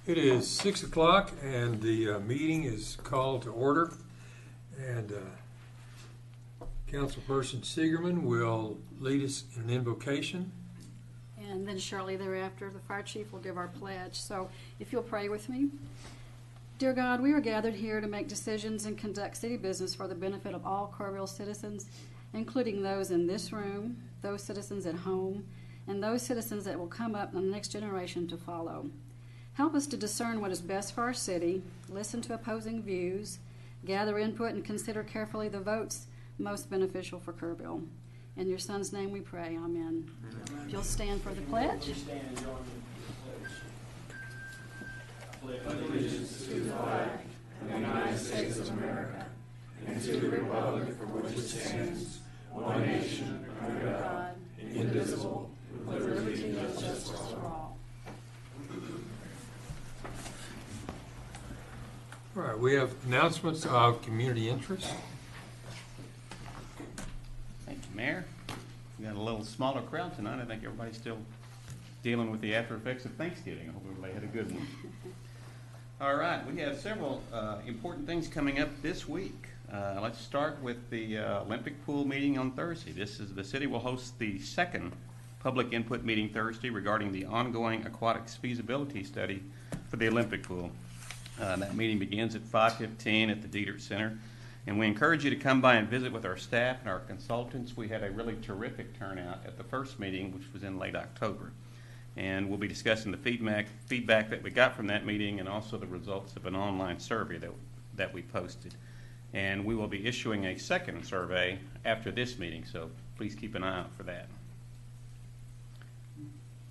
It is 6 o'clock and the meeting is called to order. And Councilperson Sigerman will lead us in an invocation. And then shortly thereafter, the fire chief will give our pledge. So if you'll pray with me. Dear God, we are gathered here to make decisions and conduct city business for the benefit of all Kerrville citizens, including those in this room, those citizens at home, and those citizens that will come up in the next generation to follow. Help us to discern what is best for our city, listen to opposing views, gather input, and consider carefully the votes most beneficial for Kerrville. In your Son's name we pray. Amen. If you'll stand for the pledge. Pledge allegiance to the flag of the United States of America and to the republic for which it stands, one nation, under God, indivisible, with liberty and justice for all. All right, we have announcements of community interest. Thank you, Mayor. We got a little smaller crowd tonight. I think everybody's still dealing with the after effects of Thanksgiving. I hope everybody had a good one. All right, we have several important things coming up this week. Let's start with the Olympic pool meeting on Thursday. The city will host the second public input meeting Thursday regarding the ongoing aquatics feasibility study for the Olympic pool. That meeting begins at 5:15 at the Dietert Center, and we encourage you to come by and visit with our staff and our consultants. We had a really terrific turnout at the first meeting, which was in late October, and we'll be discussing the feedback that we got from that meeting and also the results of an online survey that we posted. And we will be issuing a second survey after this meeting, so please keep an eye out for that.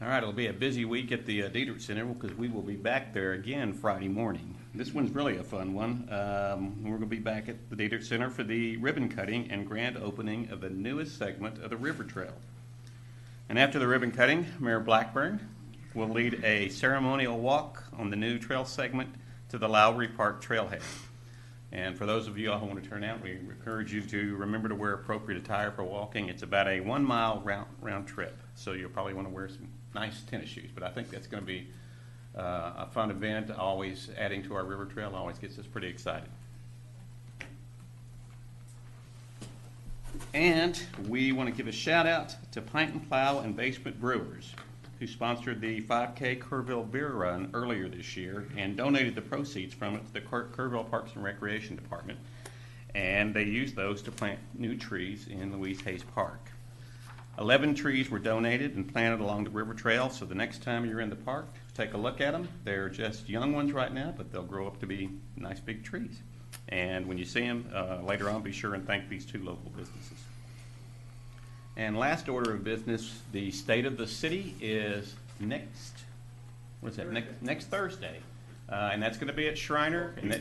All right, it'll be a busy week at the Dietert Center because we will be back there again Friday morning. This one's really a fun one. We're going to be back at the Dietert Center for the ribbon cutting and grand opening of the newest segment of the River Trail. And after the ribbon cutting, Mayor Blackburn will lead a ceremonial walk on the new trail segment to the Lowry Park Trailhead. And for those of you who want to turn out, we encourage you to remember to wear appropriate attire for walking. It's about a 1 mile round trip, so you'll probably want to wear some nice tennis shoes. But I think that's going to be a fun event. Always adding to our river trail always gets us pretty excited. And we want to give a shout out to Pint and Plow and Basement Brewers, who sponsored the 5K Kerrville Beer Run earlier this year and donated the proceeds from it to the Kerrville Parks and Recreation Department. And they used those to plant new trees in Louise Hayes Park. 11 trees were donated and planted along the river trail, so the next time you're in the park, take a look at them. They're just young ones right now, but they'll grow up to be nice big trees. And when you see them later on, be sure and thank these two local businesses. And last order of business, the state of the city is next Thursday. And that's going to be at Shriner. And a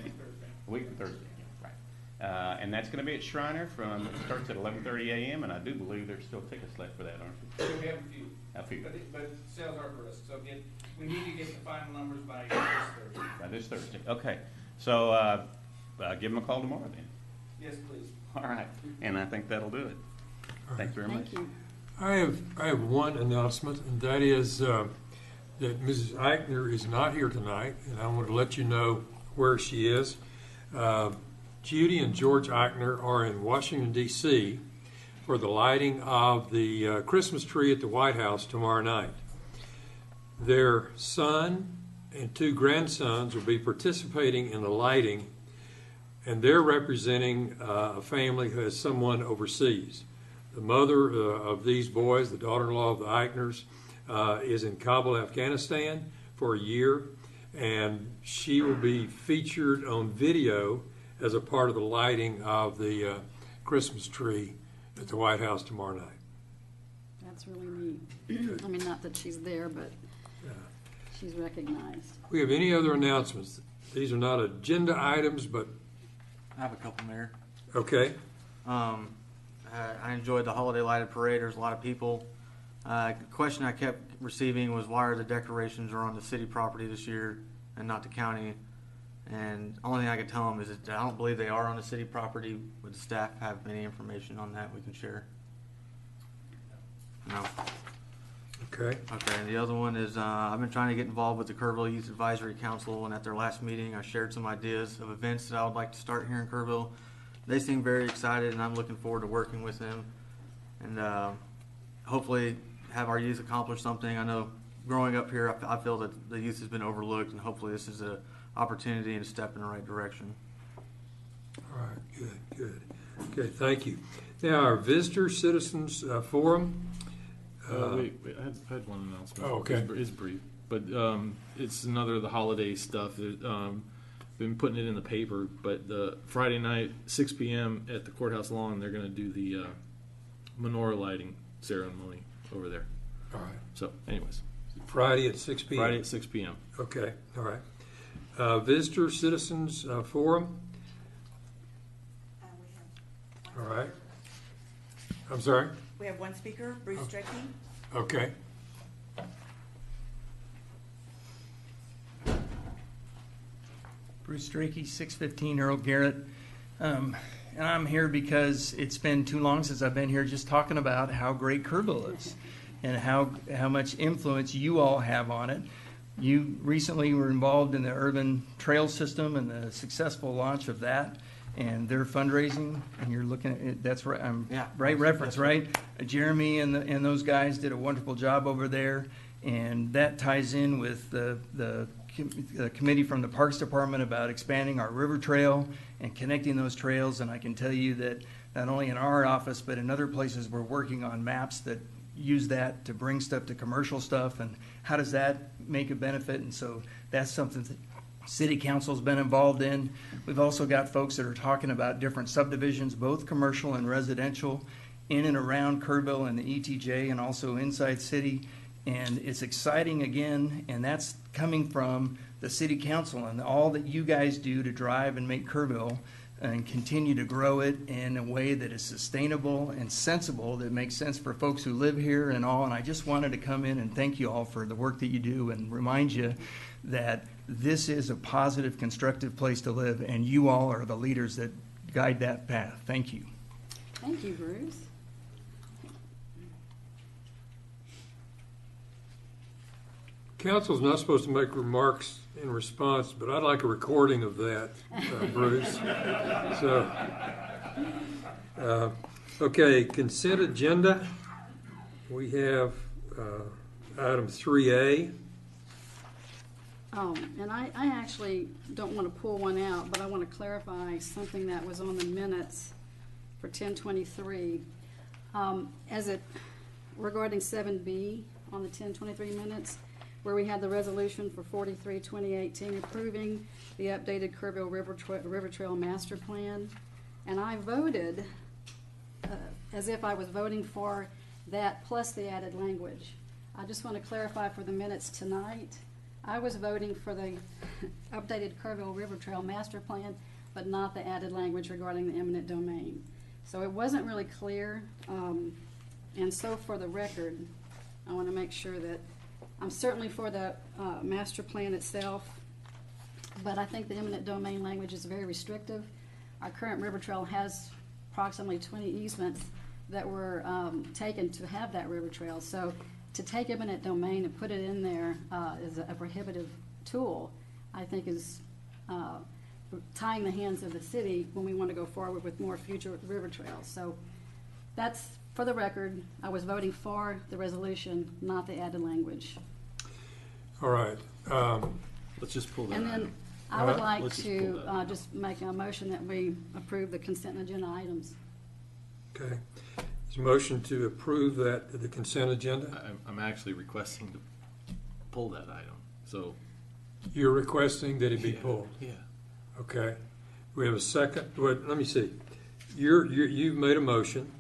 week from Thursday, yeah, right. And that's going to be at Shriner it starts at 11:30 a.m. And I do believe there's still tickets left for that, aren't there? So we have a few. But sales are brisk. So again, we need to get the final numbers by this Thursday. By this Thursday. Okay. So give them a call tomorrow then. Yes, please. All right. And I think that'll do it. Thanks very much. Thank you. I have one announcement, and that is that Mrs. Eichner is not here tonight, and I want to let you know where she is. Judy and George Eichner are in Washington, D.C. for the lighting of the Christmas tree at the White House tomorrow night. Their son and 2 grandsons will be participating in the lighting, and they're representing a family who has someone overseas. The mother of these boys, the daughter-in-law of the Eichners, is in Kabul, Afghanistan for a year, and she will be featured on video as a part of the lighting of the Christmas tree at the White House tomorrow night. That's really neat. I mean, not that she's there, but she's recognized. We have any other announcements? These are not agenda items, but... I have a couple, Mayor. Okay. I enjoyed the holiday lighted parade. There's a lot of people. The question I kept receiving was, why are the decorations on the city property this year and not the county? And the only thing I could tell them is that I don't believe they are on the city property. Would the staff have any information on that we can share? No. Okay. Okay, and the other one is, I've been trying to get involved with the Kerrville Youth Advisory Council, and at their last meeting, I shared some ideas of events that I would like to start here in Kerrville. They seem very excited, and I'm looking forward to working with them, and hopefully have our youth accomplish something. I know growing up here, I feel that the youth has been overlooked, and hopefully this is an opportunity and a step in the right direction. All right, good. Okay, thank you. Now, our Visitor Citizens Forum. Wait, I had one announcement. Oh, okay. It's brief, but it's another of the holiday stuff. Been putting it in the paper, but Friday night, 6 p.m. at the courthouse lawn, they're going to do the menorah lighting ceremony over there. All right. So, anyways, Friday at 6 p.m. Friday at 6 p.m. Okay, all right. Visitor Citizens Forum. All right. I'm sorry? We have one speaker, Bruce Strickey. Okay. Bruce Drakey, 615 Earl Garrett. And I'm here because it's been too long since I've been here just talking about how great Kerrville is and how much influence you all have on it. You recently were involved in the urban trail system and the successful launch of that and their fundraising, and you're looking at it, that's right, right reference, right? Jeremy and those guys did a wonderful job over there, and that ties in with the committee from the Parks Department about expanding our river trail and connecting those trails. And I can tell you that not only in our office, but in other places, we're working on maps that use that to bring stuff to commercial stuff, and how does that make a benefit? And so that's something that City Council's been involved in. We've also got folks that are talking about different subdivisions, both commercial and residential, in and around Kerrville and the ETJ, and also inside city. And it's exciting again, and that's coming from the City Council and all that you guys do to drive and make Kerrville and continue to grow it in a way that is sustainable and sensible, that makes sense for folks who live here and all. And I just wanted to come in and thank you all for the work that you do and remind you that this is a positive, constructive place to live, and you all are the leaders that guide that path. Thank you. Thank you, Bruce. Council's not supposed to make remarks in response, but I'd like a recording of that, Bruce. So, okay, consent agenda. We have item 3A. And I actually don't want to pull one out, but I want to clarify something that was on the minutes for 1023. Regarding 7B on the 1023 minutes, where we had the resolution for 43-2018 approving the updated Kerrville River Trail Master Plan. And I voted as if I was voting for that plus the added language. I just want to clarify for the minutes tonight, I was voting for the updated Kerrville River Trail Master Plan, but not the added language regarding the eminent domain. So it wasn't really clear. And so for the record, I want to make sure that I'm certainly for the master plan itself, but I think the eminent domain language is very restrictive. Our current river trail has approximately 20 easements that were taken to have that river trail. So to take eminent domain and put it in there as a prohibitive tool, I think is tying the hands of the city when we want to go forward with more future river trails. So that's, for the record, I was voting for the resolution, not the added language. All right. Let's just pull that And item. then I would Alright. like Let's just pull to that out. just make a motion that we approve the consent agenda items. Okay. Is a motion to approve that, the consent agenda? I'm actually requesting to pull that item. So You're requesting that it be Yeah. pulled? Yeah. Okay. We have a second. Wait, let me see. You've made a motion.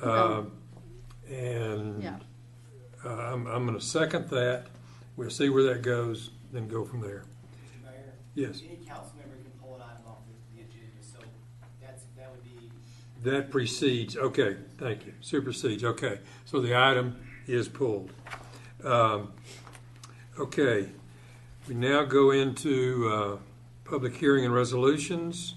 Okay. And Yeah. I'm going to second that. We'll see where that goes, then go from there. Mayor? Yes. Any council member can pull an item off the agenda, so that would be. That precedes, okay, thank you, supersedes, okay. So the item is pulled. Okay, we now go into public hearing and resolutions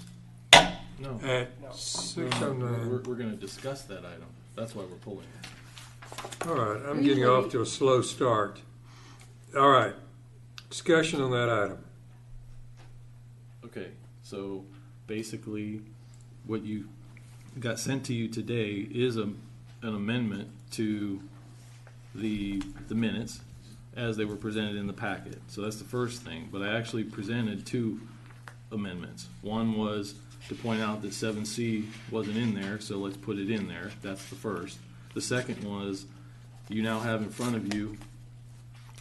No. at We're 6:09. going to discuss that item. That's why we're pulling it. All right, I'm getting off to a slow start. All right, discussion on that item. Okay, so basically, what you got sent to you today is an amendment to the minutes as they were presented in the packet. So that's the first thing. But I actually presented two amendments. One was to point out that 7C wasn't in there, so let's put it in there. That's the first. The second was you now have in front of you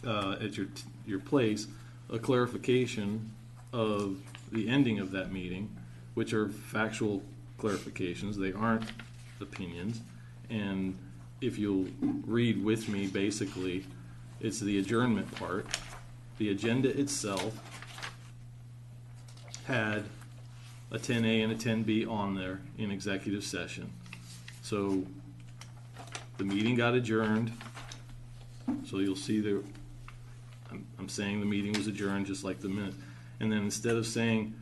at your place a clarification of the ending of that meeting, which are factual clarifications. They aren't opinions. And if you'll read with me, basically, it's the adjournment part. The agenda itself had a 10A and a 10B on there in executive session. So the meeting got adjourned. So you'll see there, I'm saying the meeting was adjourned just like the minute. And then instead of saying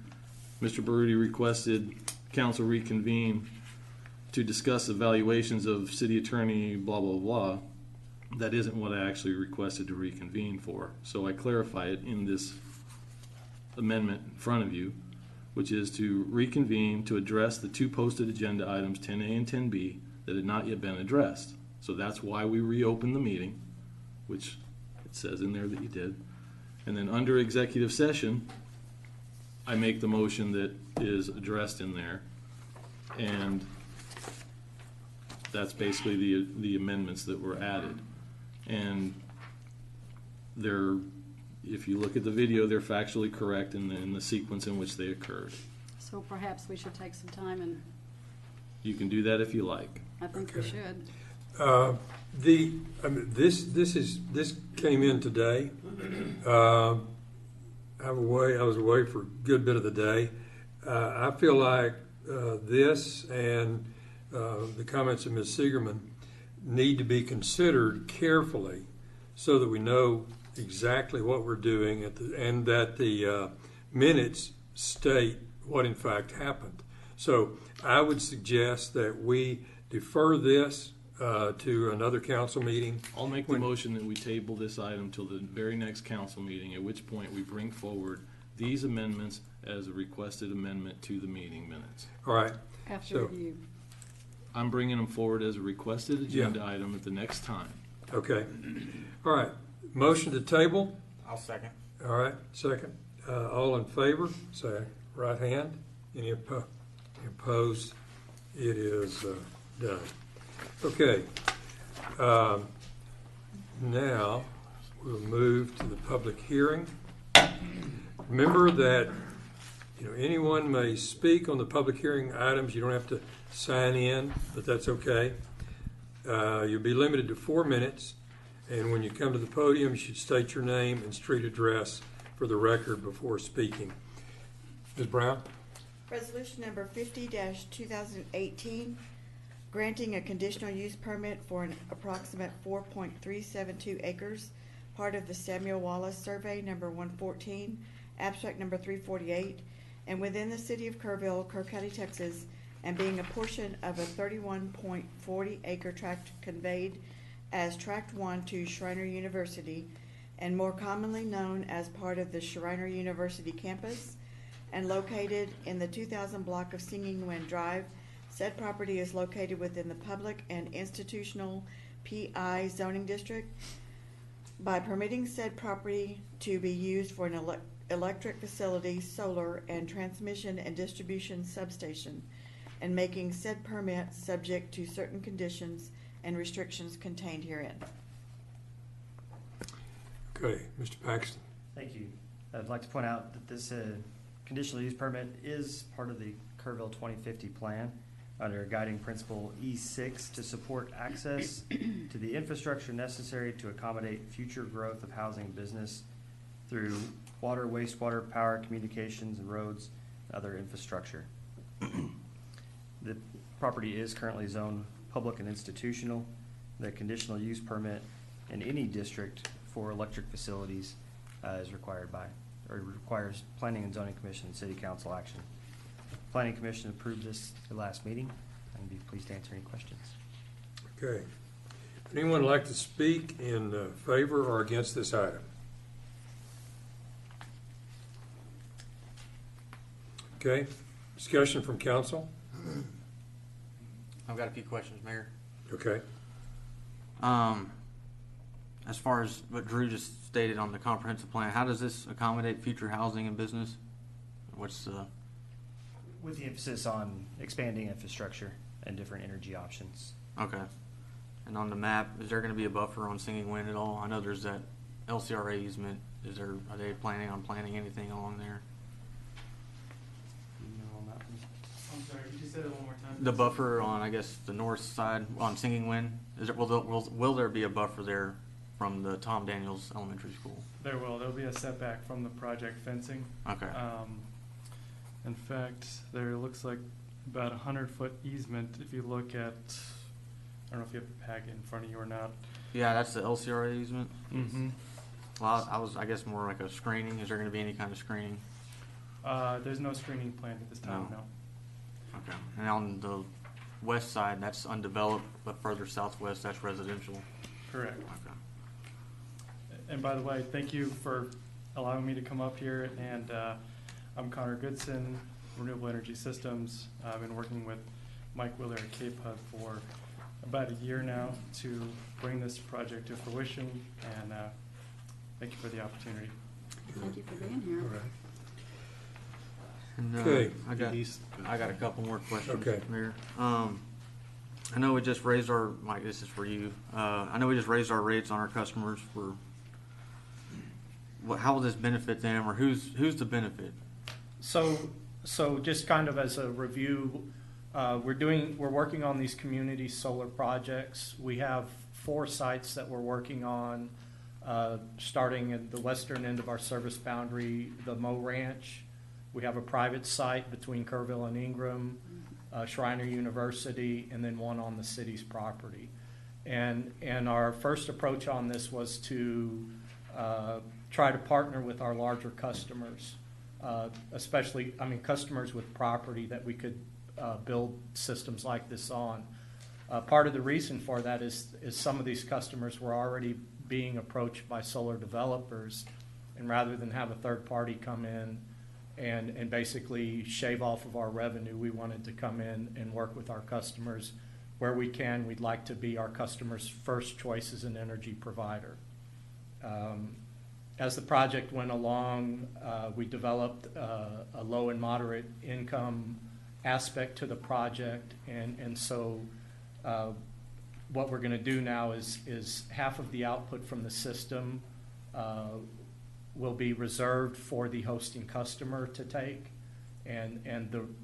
Mr. Baruti requested council reconvene to discuss evaluations of city attorney blah blah blah, that isn't what I actually requested to reconvene for. So I clarify it in this amendment in front of you, which is to reconvene to address the two posted agenda items 10A and 10B that had not yet been addressed. So that's why we reopened the meeting, which it says in there that you did. And then under executive session, I make the motion that is addressed in there. And that's basically the amendments that were added. And they're, if you look at the video, they're factually correct in the sequence in which they occurred. So perhaps we should take some time, and You can do that if you like. I think we should. This came in today. I was away for a good bit of the day. I feel like this and the comments of Ms. Sigerman need to be considered carefully so that we know exactly what we're doing and that the minutes state what in fact happened. So I would suggest that we defer this to another council meeting. I'll make the motion that we table this item till the very next council meeting, at which point we bring forward these amendments as a requested amendment to the meeting minutes. All right. After review. I'm bringing them forward as a requested agenda item at the next time. Okay. All right. Motion to table. I'll second. All right. Second. All in favor, say right hand. Any opposed? It is done. Okay. Now we'll move to the public hearing. Remember that anyone may speak on the public hearing items. You don't have to sign in, but that's okay. You'll be limited to 4 minutes, and when you come to the podium, you should state your name and street address for the record before speaking. Ms. Brown? Resolution number 50-2018, granting a conditional use permit for an approximate 4.372 acres, part of the Samuel Wallace Survey number 114, abstract number 348, and within the city of Kerrville, Kerr County, Texas, and being a portion of a 31.40 acre tract conveyed as Tract 1 to Schreiner University, and more commonly known as part of the Schreiner University campus, and located in the 2000 block of Singing Wind Drive. Said property is located within the public and institutional PI zoning district. By permitting said property to be used for an electric facility, solar, and transmission and distribution substation, and making said permit subject to certain conditions and restrictions contained herein. Okay, Mr. Paxton. Thank you. I'd like to point out that this conditional use permit is part of the Kerrville 2050 plan under guiding principle E6 to support access to the infrastructure necessary to accommodate future growth of housing and business through water, wastewater, power, communications, and roads, and other infrastructure. The property is currently zoned public and institutional. The conditional use permit in any district for electric facilities is required by, or requires Planning and Zoning Commission and City Council action. Planning Commission approved this at the last meeting. I'd be pleased to answer any questions. Okay. Anyone like to speak in favor or against this item? Okay, discussion from council? I've got a few questions, Mayor. Okay. As far as what Drew just stated on the comprehensive plan, how does this accommodate future housing and business? What's the, With the emphasis on expanding infrastructure and different energy options. okay. And on the map, is there gonna be a buffer on Singing Wind at all? I know there's that LCRA easement. Are they planning on planting anything along there? I'm sorry, could you say that one more time? The buffer on, I guess, the north side on Singing Wind, will there be a buffer there from the Tom Daniels Elementary School? There'll be a setback from the project fencing. Okay. In fact, there looks like about 100-foot easement if you look at, I don't know if you have the packet in front of you or not. Yeah, that's the LCRA easement. Mm-hmm. Well, I guess more like a screening. Is there going to be any kind of screening? There's no screening planned at this time, no. Okay. And on the west side, that's undeveloped, but further southwest, that's residential. Correct. Okay. And by the way, thank you for allowing me to come up here. And I'm Connor Goodson, Renewable Energy Systems. I've been working with Mike Wheeler at Cape Hub for about a year now to bring this project to fruition. And thank you for the opportunity. Thank you for being here. All right. And, Okay. I got a couple more questions, Okay. Mayor. I know we just raised our, Mike, this is for you. I know we just raised our rates on our customers for, how will this benefit them, or who's the benefit? So just kind of as a review, we're working on these community solar projects. We have 4 sites that we're working on, starting at the western end of our service boundary, the Mo Ranch. We have a private site between Kerrville and Ingram, Schreiner University, and then one on the city's property. And our first approach on this was to try to partner with our larger customers, especially, customers with property that we could build systems like this on. Part of the reason for that is some of these customers were already being approached by solar developers, and rather than have a third party come in and basically shave off of our revenue, we wanted to come in and work with our customers. Where we can, we'd like to be our customers' first choice as an energy provider. As the project went along, we developed a low and moderate income aspect to the project, and so what we're going to do now is half of the output from the system will be reserved for the hosting customer to take, and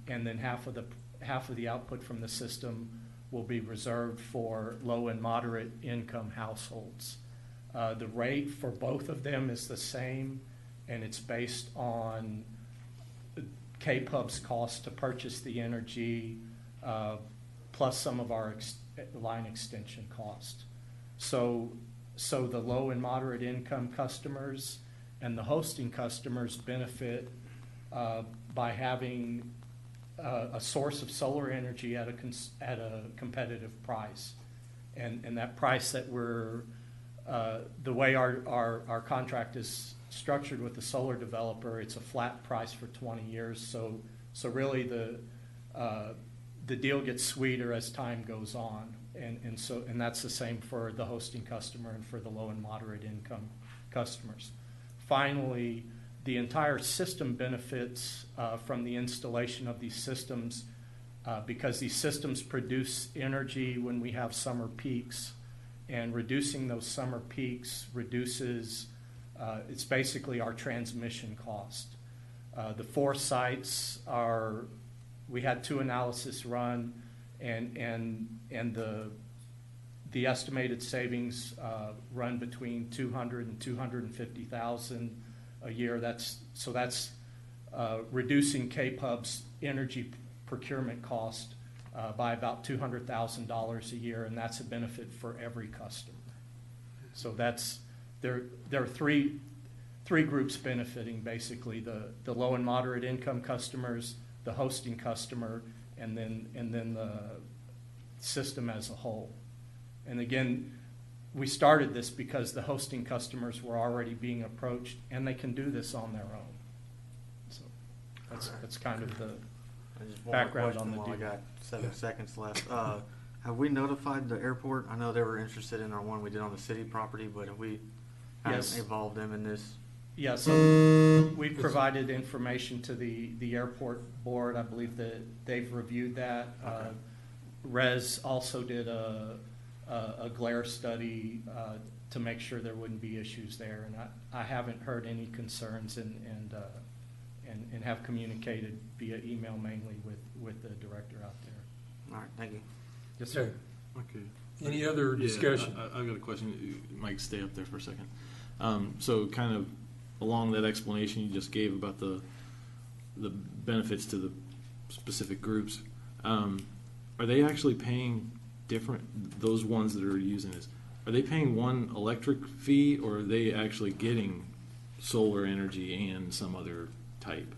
then half of the output from the system will be reserved for low and moderate income households. The rate for both of them is the same, and it's based on K-Pub's cost to purchase the energy, plus some of our line extension cost. So the low and moderate income customers and the hosting customers benefit by having a source of solar energy at a competitive price, and that price that we're the way our contract is structured with the solar developer, it's a flat price for 20 years. So really the deal gets sweeter as time goes on, and that's the same for the hosting customer and for the low and moderate income customers. Finally, the entire system benefits from the installation of these systems because these systems produce energy when we have summer peaks, and reducing those summer peaks reduces, it's basically our transmission cost. The 4 sites we had 2 analysis run, and the estimated savings run between $200,000 and $250,000 a year. That's reducing K-Pub's energy procurement cost by about $200,000 a year, and that's a benefit for every customer. So there are three groups benefiting, basically: the low and moderate income customers, the hosting customer, and then the system as a whole. And again, we started this because the hosting customers were already being approached, and they can do this on their own. So that's kind of the Just one more background on question the while I deal. got 7 seconds left. Have we notified the airport? I know they were interested in our one we did on the city property, but have we kind Yes. of involved them in this? Yeah, so we provided information to the airport board. I believe that they've reviewed that. Res also did a glare study to make sure there wouldn't be issues there, and I haven't heard any concerns and have communicated via email mainly with the director out there. All right, thank you. Yes, sir. Okay. Any other Yeah, discussion? I've got a question. Mike, stay up there for a second. So kind of along that explanation you just gave about the benefits to the specific groups, are they actually paying different, those ones that are using this, are they paying one electric fee, or are they actually getting solar energy and some other type?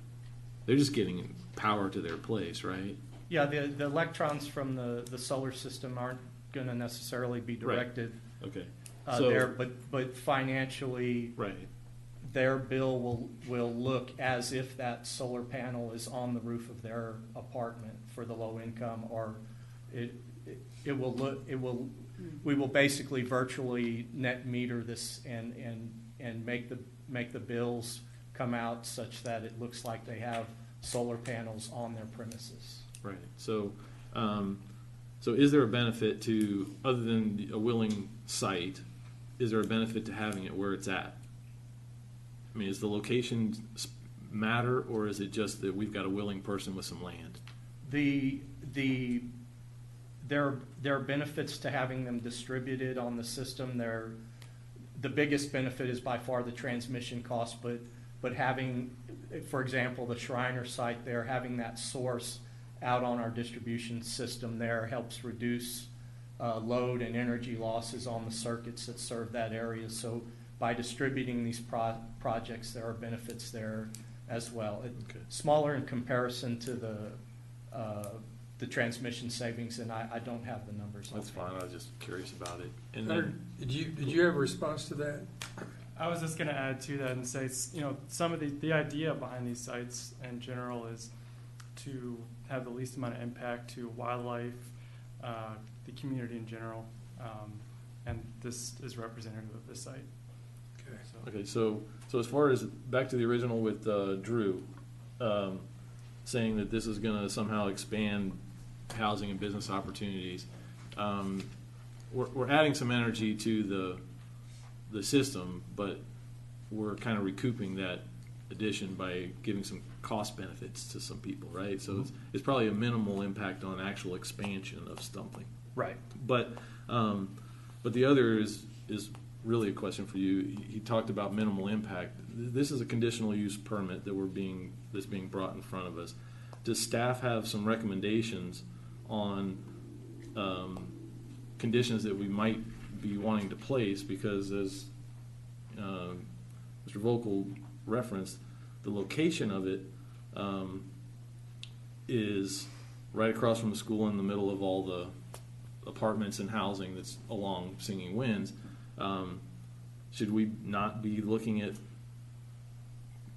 They're just getting power to their place, right? Yeah, the electrons from the solar system aren't going to necessarily be directed Okay. there, but financially, Right. their bill will look as if that solar panel is on the roof of their apartment for the low income, or we will basically virtually net meter this and make the bills come out such that it looks like they have solar panels on their premises. Right. So, so is there a benefit to, other than a willing site, is there a benefit to having it where it's at? I mean, is the location matter, or is it just that we've got a willing person with some land? There are benefits to having them distributed on the system. The biggest benefit is by far the transmission cost, but having, for example, the Shriner site there, having that source out on our distribution system there helps reduce load and energy losses on the circuits that serve that area. So by distributing these projects, there are benefits there as well. Okay. Smaller in comparison to the transmission savings, and I don't have the numbers. That's fine. I was just curious about it. And Hunter, then, did you have a response to that? I was just going to add to that and say, some of the idea behind these sites in general is to have the least amount of impact to wildlife, the community in general, and this is representative of this site. Okay. okay, so as far as back to the original with Drew, saying that this is going to somehow expand housing and business opportunities, we're adding some energy to the system, but we're kind of recouping that addition by giving some cost benefits to some people, right? So it's probably a minimal impact on actual expansion of something. Right. But the other is really a question for you. He talked about minimal impact. This is a conditional use permit that's being brought in front of us. Does staff have some recommendations on conditions that we might be wanting to place? Because as Mr. Vogel referenced, the location of it is right across from the school in the middle of all the apartments and housing that's along Singing Winds. Should we not be looking at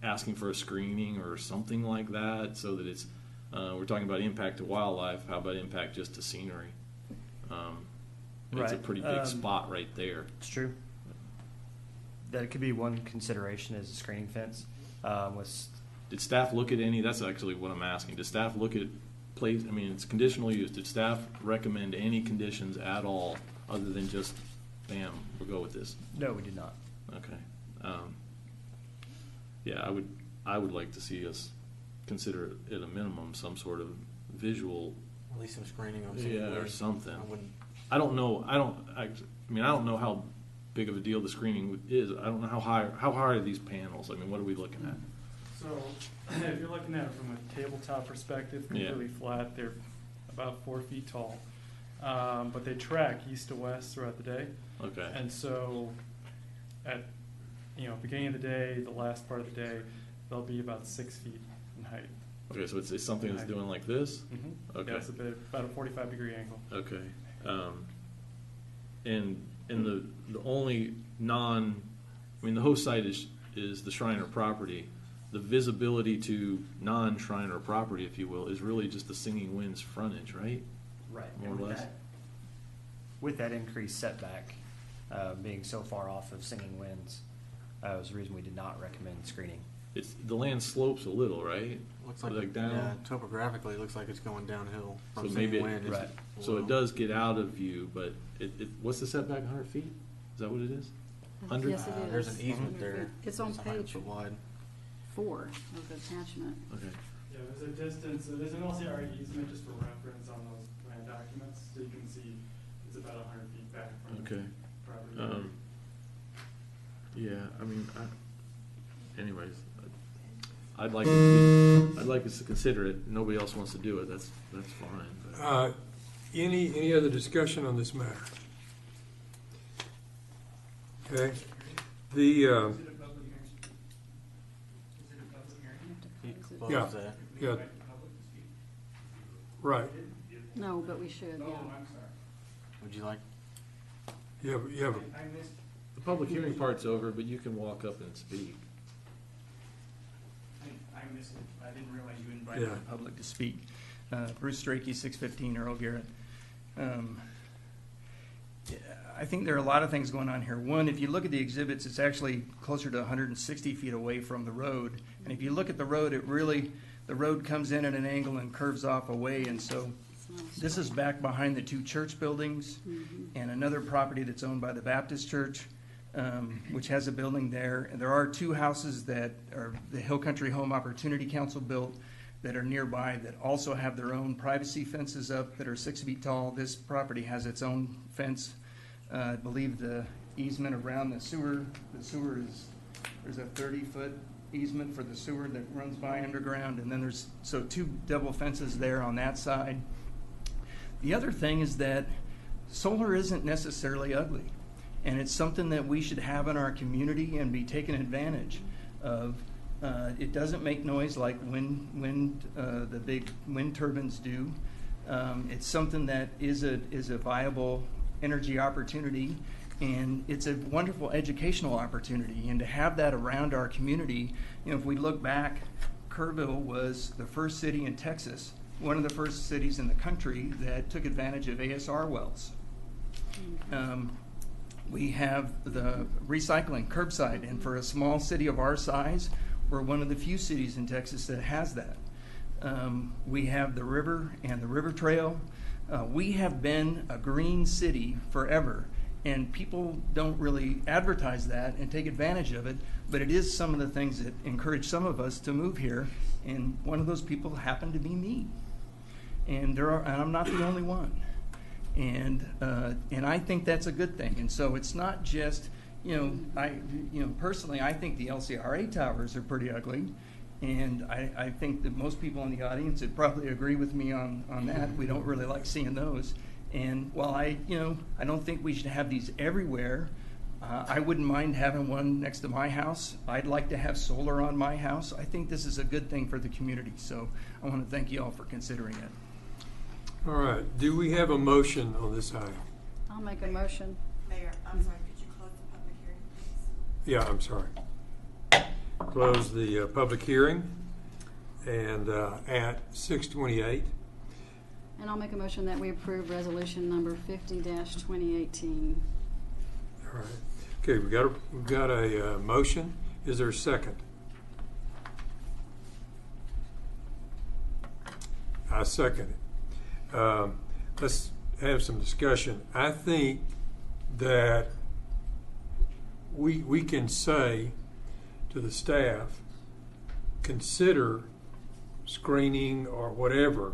asking for a screening or something like that, so that it's we're talking about impact to wildlife, how about impact just to scenery? It's a Right. pretty big spot right there. It's true. That could be one consideration as a screening fence. Did staff look at any, that's actually what I'm asking, did staff look at place, I mean, it's conditional use, did staff recommend any conditions at all other than just, bam, we'll go with this? No, we did not. Okay. Yeah, I would like to see us consider at a minimum some sort of visual, At least some screening on or something. I wouldn't. I don't know how big of a deal the screening is. I don't know how high are these panels? I mean, what are we looking at? So if you're looking at it from a tabletop perspective, completely flat, they're about 4 feet tall. But they track east to west throughout the day. Okay. And so at beginning of the day, the last part of the day, they'll be about 6 feet in height. Okay, so it's something that's doing like this? Mm-hmm. Okay. Yeah, it's about a 45-degree angle. Okay. And And the only the host site is the Shriner property. The visibility to non-Shriner property, if you will, is really just the Singing Wind's frontage, right? Right. More And or with less. that- With that increased setback, being so far off of Singing Winds, was the reason we did not recommend screening. The land slopes a little, right? Looks like, Like down. yeah, topographically, it looks like it's going downhill So from maybe Singing Wind. right. So it does get out of view, but what's the setback? 100 feet? Is that what it is? 100? Yes, it is. There's an easement 100 there. feet. It's on 100 page foot wide. 4 of the attachment. Okay. Yeah, there's a distance, there's an LCRA easement just for reference on those land documents, so you can see it's about 100 feet back from the Okay. property. Yeah, anyways, I'd like us to consider it. Nobody else wants to do it. That's fine. But. Any other discussion on this matter? Okay. The, Is it a public hearing? Is it a public hearing? You have to close it. Close Yeah. that. yeah, Invite the public to speak? right. No, but we should, Oh, yeah. I'm sorry. Would you like? You have a I missed. The public hearing part's over, but you can walk up and speak. I missed it. I didn't realize you Invited Yeah. the public to speak. Bruce Strachey, 615 Earl Garrett. Yeah, I think there are a lot of things going on here. One, if you look at the exhibits, it's actually closer to 160 feet away from the road. And if you look at the road, the road comes in at an angle and curves off away. And so It's not a this is back behind the 2 church buildings and another property that's owned by the Baptist Church, which has a building there. And there are 2 houses that are the Hill Country Home Opportunity Council built that are nearby that also have their own privacy fences up that are 6 feet tall. This property has its own fence. I believe the easement around the sewer there's a 30-foot easement for the sewer that runs by underground, and then there's 2 double fences there on that side. The other thing is that solar isn't necessarily ugly, and it's something that we should have in our community and be taken advantage of. It doesn't make noise like the big wind turbines do. It's something that is a viable energy opportunity, and it's a wonderful educational opportunity. And to have that around our community, if we look back, Kerrville was the first city in Texas, one of the first cities in the country that took advantage of ASR wells. We have the recycling curbside, and for a small city of our size, we're one of the few cities in Texas that has that. We have the river and the river trail. We have been a green city forever, and people don't really advertise that and take advantage of it, but it is some of the things that encourage some of us to move here, and one of those people happened to be me. And I'm not the only one. And I think that's a good thing. And so it's not just, personally, I think the LCRA towers are pretty ugly. And I think that most people in the audience would probably agree with me on that. We don't really like seeing those. And while I don't think we should have these everywhere, I wouldn't mind having one next to my house. I'd like to have solar on my house. I think this is a good thing for the community. So I want to thank you all for considering it. All right. Do we have a motion on this item? I'll make a motion. Mayor, I'm sorry, could you close the public hearing, please? Yeah, I'm sorry. Close the public hearing, and at 6:28. And I'll make a motion that we approve resolution number 50-2018. All right. Okay, we've got a motion. Is there a second? I second it. Let's have some discussion. I think that we can say to the staff, consider screening or whatever,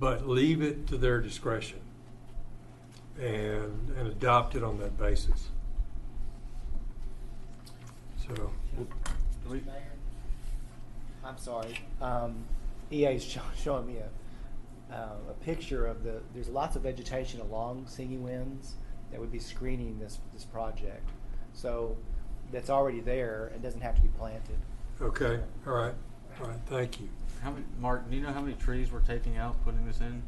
but leave it to their discretion and adopt it on that basis. So, Mayor, I'm sorry. EA is showing me a picture of there's lots of vegetation along Singing Winds that would be screening this project. So that's already there and doesn't have to be planted. okay, all right, thank you. Mark, do you know how many trees we're taking out putting this in?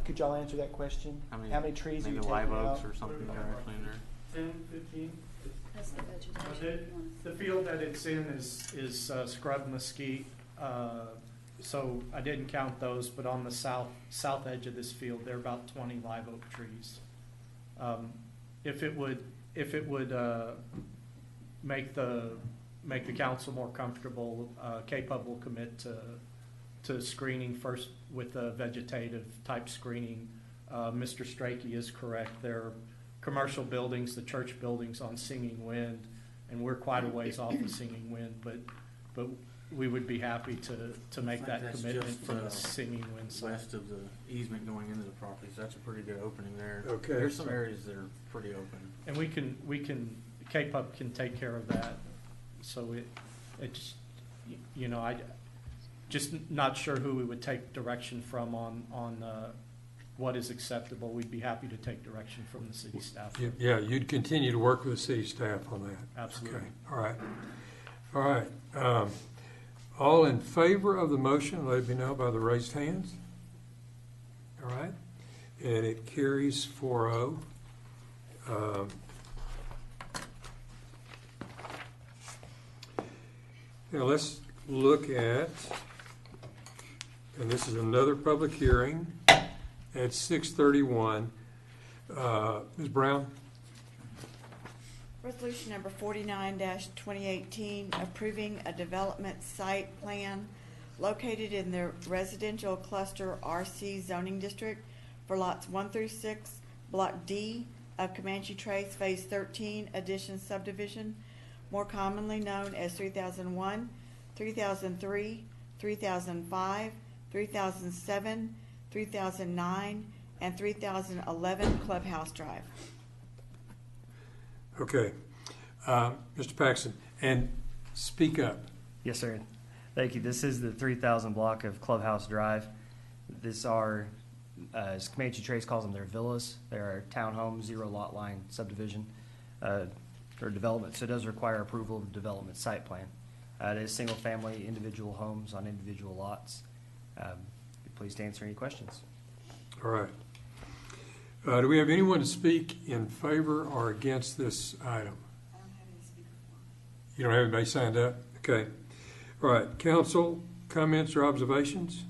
Could y'all answer that question? How many trees are you maybe taking live out? oaks or something that are actually in there? 10, 15? That's the vegetation. The field that it's in is scrub mesquite, so I didn't count those, but on the south edge of this field, there are about 20 live oak trees. If it would make the council more comfortable, KPUB will commit to screening first with the vegetative type screening. Mr. Strachey is correct. There are commercial buildings, the church buildings on Singing Wind, and we're quite a ways off of Singing Wind, but we would be happy to make that That's commitment just, for the Singing Wind side. West of the easement going into the property, so that's a pretty good opening there. Okay. There's some areas that are pretty open. And we can, KPUB can take care of that. So it just, you know, I just not sure who we would take direction from on what is acceptable. We'd be happy to take direction from the city staff. Yeah, you'd continue to work with the city staff on that. Absolutely. Okay, all right. All right. All in favor of the motion, let me know by the raised hands. All right. And it carries 4-0. Now let's look at, and this is another public hearing at 6:31. Ms. Brown? Resolution number 49-2018, approving a development site plan located in the residential cluster RC zoning district for lots 1 through 6, Block D of Comanche Trace, Phase 13, Addition Subdivision, more commonly known as 3001, 3003, 3005, 3007, 3009, and 3011 Clubhouse Drive. Okay. Mr. Paxton, and speak up. Yes, sir. Thank you. This is the 3000 block of Clubhouse Drive. This are, as Comanche Trace calls them, they're villas. They're a townhome, zero lot line subdivision or development. So it does require approval of the development site plan. It is single family individual homes on individual lots. Be pleased to answer any questions. All right. Do we have anyone to speak in favor or against this item? I don't have any speaker form. You don't have anybody signed up? Okay. All right. Council, comments or observations?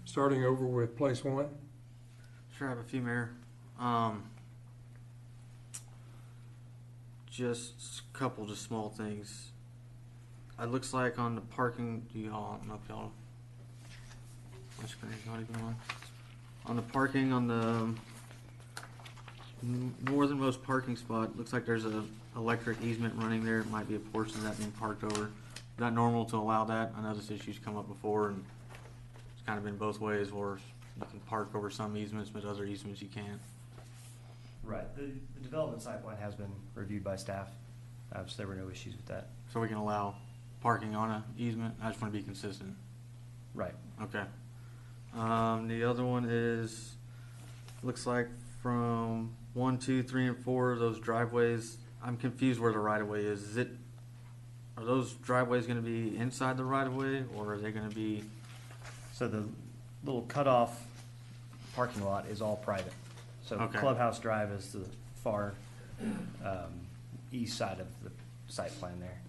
Starting over with place 1. Sure, I have a few, Mayor. Just a couple just small things. It looks like on the parking, I don't know if y'all, my screen's not even on. On the parking on the northernmost parking spot, looks like there's a electric easement running there. It might be a portion of that being parked over. Is that normal to allow that? I know this issue's come up before, and it's kind of been both ways, where you can park over some easements, but other easements you can't. Right. The development site plan has been reviewed by staff, so there were no issues with that. So we can allow parking on an easement? I just want to be consistent. Right. Okay. The other one is, looks like from 1, 2, 3, and 4, those driveways, I'm confused where the right-of-way is. Are those driveways going to be inside the right-of-way, or are they going to be? So the little cutoff parking lot is all private. So Okay. Clubhouse Drive is the far east side of the site plan there.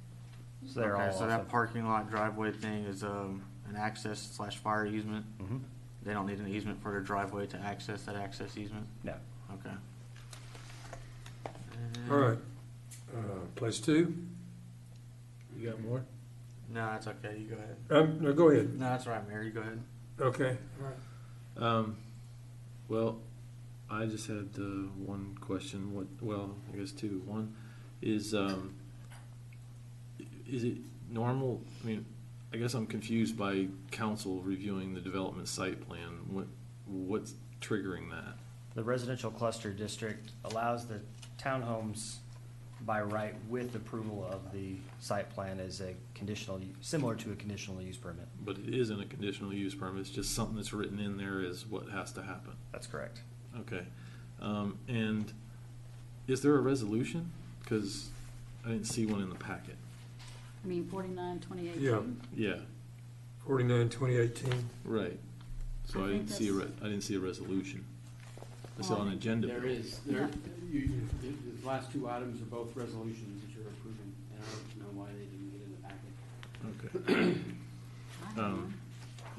So they're Okay, all so that parking lot driveway thing is an access/fire easement? Mhm. They don't need an easement for their driveway to access that access easement? No. Okay. All right. Place 2? You got more? No, that's okay. You go ahead. No, go ahead. No, that's all right, Mayor. You go ahead. Okay. All right. Well, I just had one question. I guess two. One is it normal? I mean, I guess I'm confused by council reviewing the development site plan. What's triggering that? The residential cluster district allows the townhomes by right with approval of the site plan as a conditional, similar to a conditional use permit. But it isn't a conditional use permit. It's just something that's written in there is what has to happen. That's correct. Okay. And is there a resolution? Because I didn't see one in the packet. I mean, 49-2018. Yeah. Yeah. 49, 2018. Right. So I didn't see a resolution. I saw an agenda. There is, the last two items are both resolutions that you're approving, and I don't know why they didn't get in the packet. Okay.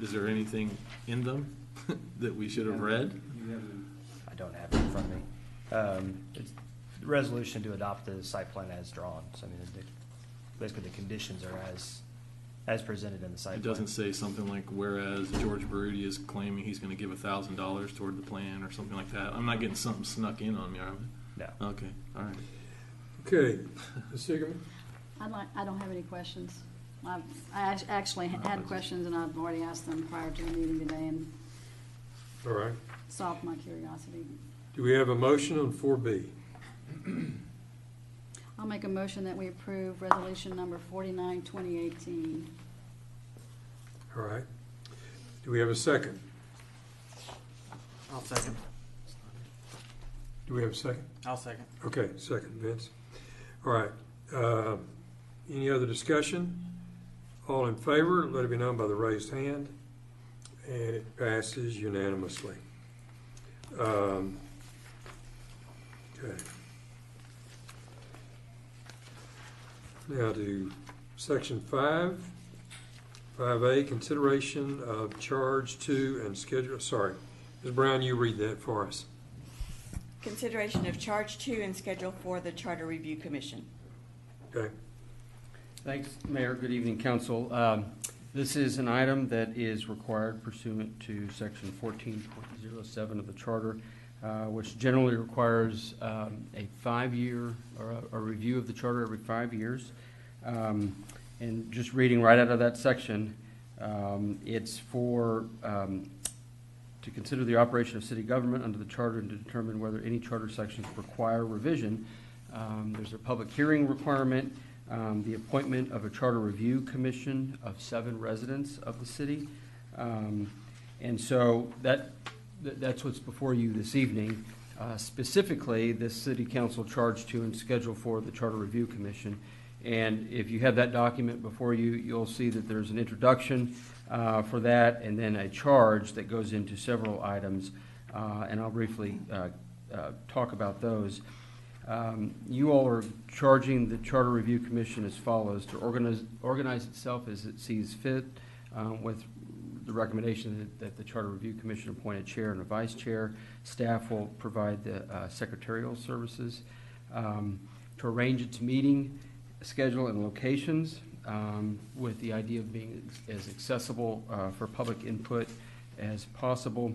Is there anything in them that we should have read? I don't have it in front of me. It's the resolution to adopt the site plan as drawn. So I mean, basically the conditions are as presented in the site It plan. doesn't say something like, whereas George Baruti is claiming he's going to give $1,000 toward the plan or something like that. I'm not getting something snuck in on me, are we? No. Okay, all right. Okay, Ms. Sigerman? I don't have any questions. I actually had questions, and I've already asked them prior to the meeting today and All right. solved my curiosity. Do we have a motion on 4B? I'll make a motion that we approve resolution number 49, 2018. All right. Do we have a second? I'll second. Do we have a second? I'll second. Okay, second, Vince. All right. Any other discussion? All in favor, let it be known by the raised hand. And it passes unanimously. Okay. Now to section 5A, consideration of charge to and schedule. Sorry, Ms. Brown, you read that for us. Consideration of charge to and schedule for the Charter Review Commission. Okay. Thanks, Mayor. Good evening, Council. This is an item that is required pursuant to Section 14.07 of the Charter, which generally requires a 5-year or a review of the Charter every 5 years. And just reading right out of that section, it's for to consider the operation of city government under the Charter and to determine whether any Charter sections require revision. There's a public hearing requirement. The appointment of a Charter Review Commission of 7 residents of the city. And so that's what's before you this evening. Specifically, this City Council charge to and schedule for the Charter Review Commission. And if you have that document before you, you'll see that there's an introduction for that and then a charge that goes into several items. And I'll briefly talk about those. You all are charging the Charter Review Commission as follows: to organize itself as it sees fit, with the recommendation that the Charter Review Commission appoint a chair and a vice chair. Staff will provide the secretarial services. To arrange its meeting schedule and locations, with the idea of being as accessible for public input as possible.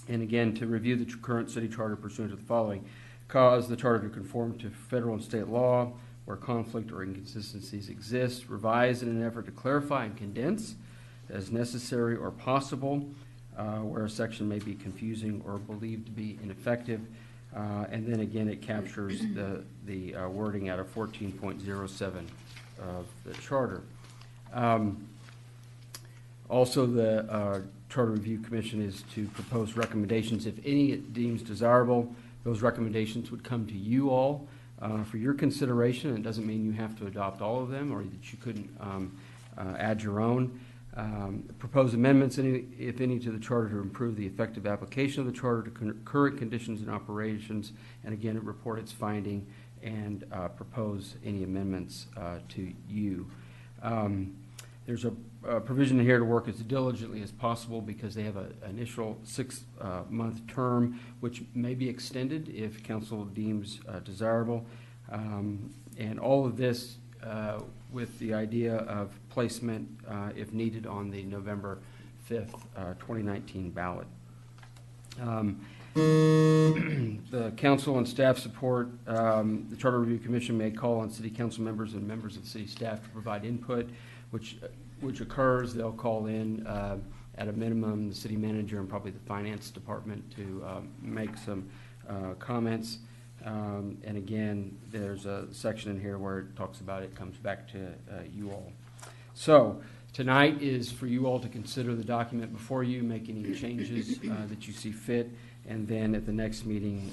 And again, to review the current city charter pursuant to the following: cause the charter to conform to federal and state law where conflict or inconsistencies exist, revise in an effort to clarify and condense as necessary or possible where a section may be confusing or believed to be ineffective. And then again, it captures the wording out of 14.07 of the charter. Also, the Charter Review Commission is to propose recommendations, if any it deems desirable. Those recommendations would come to you all for your consideration. It doesn't mean you have to adopt all of them or that you couldn't add your own. Propose amendments, if any, to the charter to improve the effective application of the charter to current conditions and operations. And again, report its finding and propose any amendments to you. There's a provision here to work as diligently as possible because they have an initial 6-month term, which may be extended if council deems desirable. And all of this with the idea of placement, if needed, on the November 5th, 2019 ballot. The council and staff support. The Charter Review Commission may call on city council members and members of the city staff to provide input, which occurs. They'll call in at a minimum the city manager and probably the finance department to make some comments. And again, there's a section in here where it talks about it comes back to you all. So tonight is for you all to consider the document before you, make any changes that you see fit, and then at the next meeting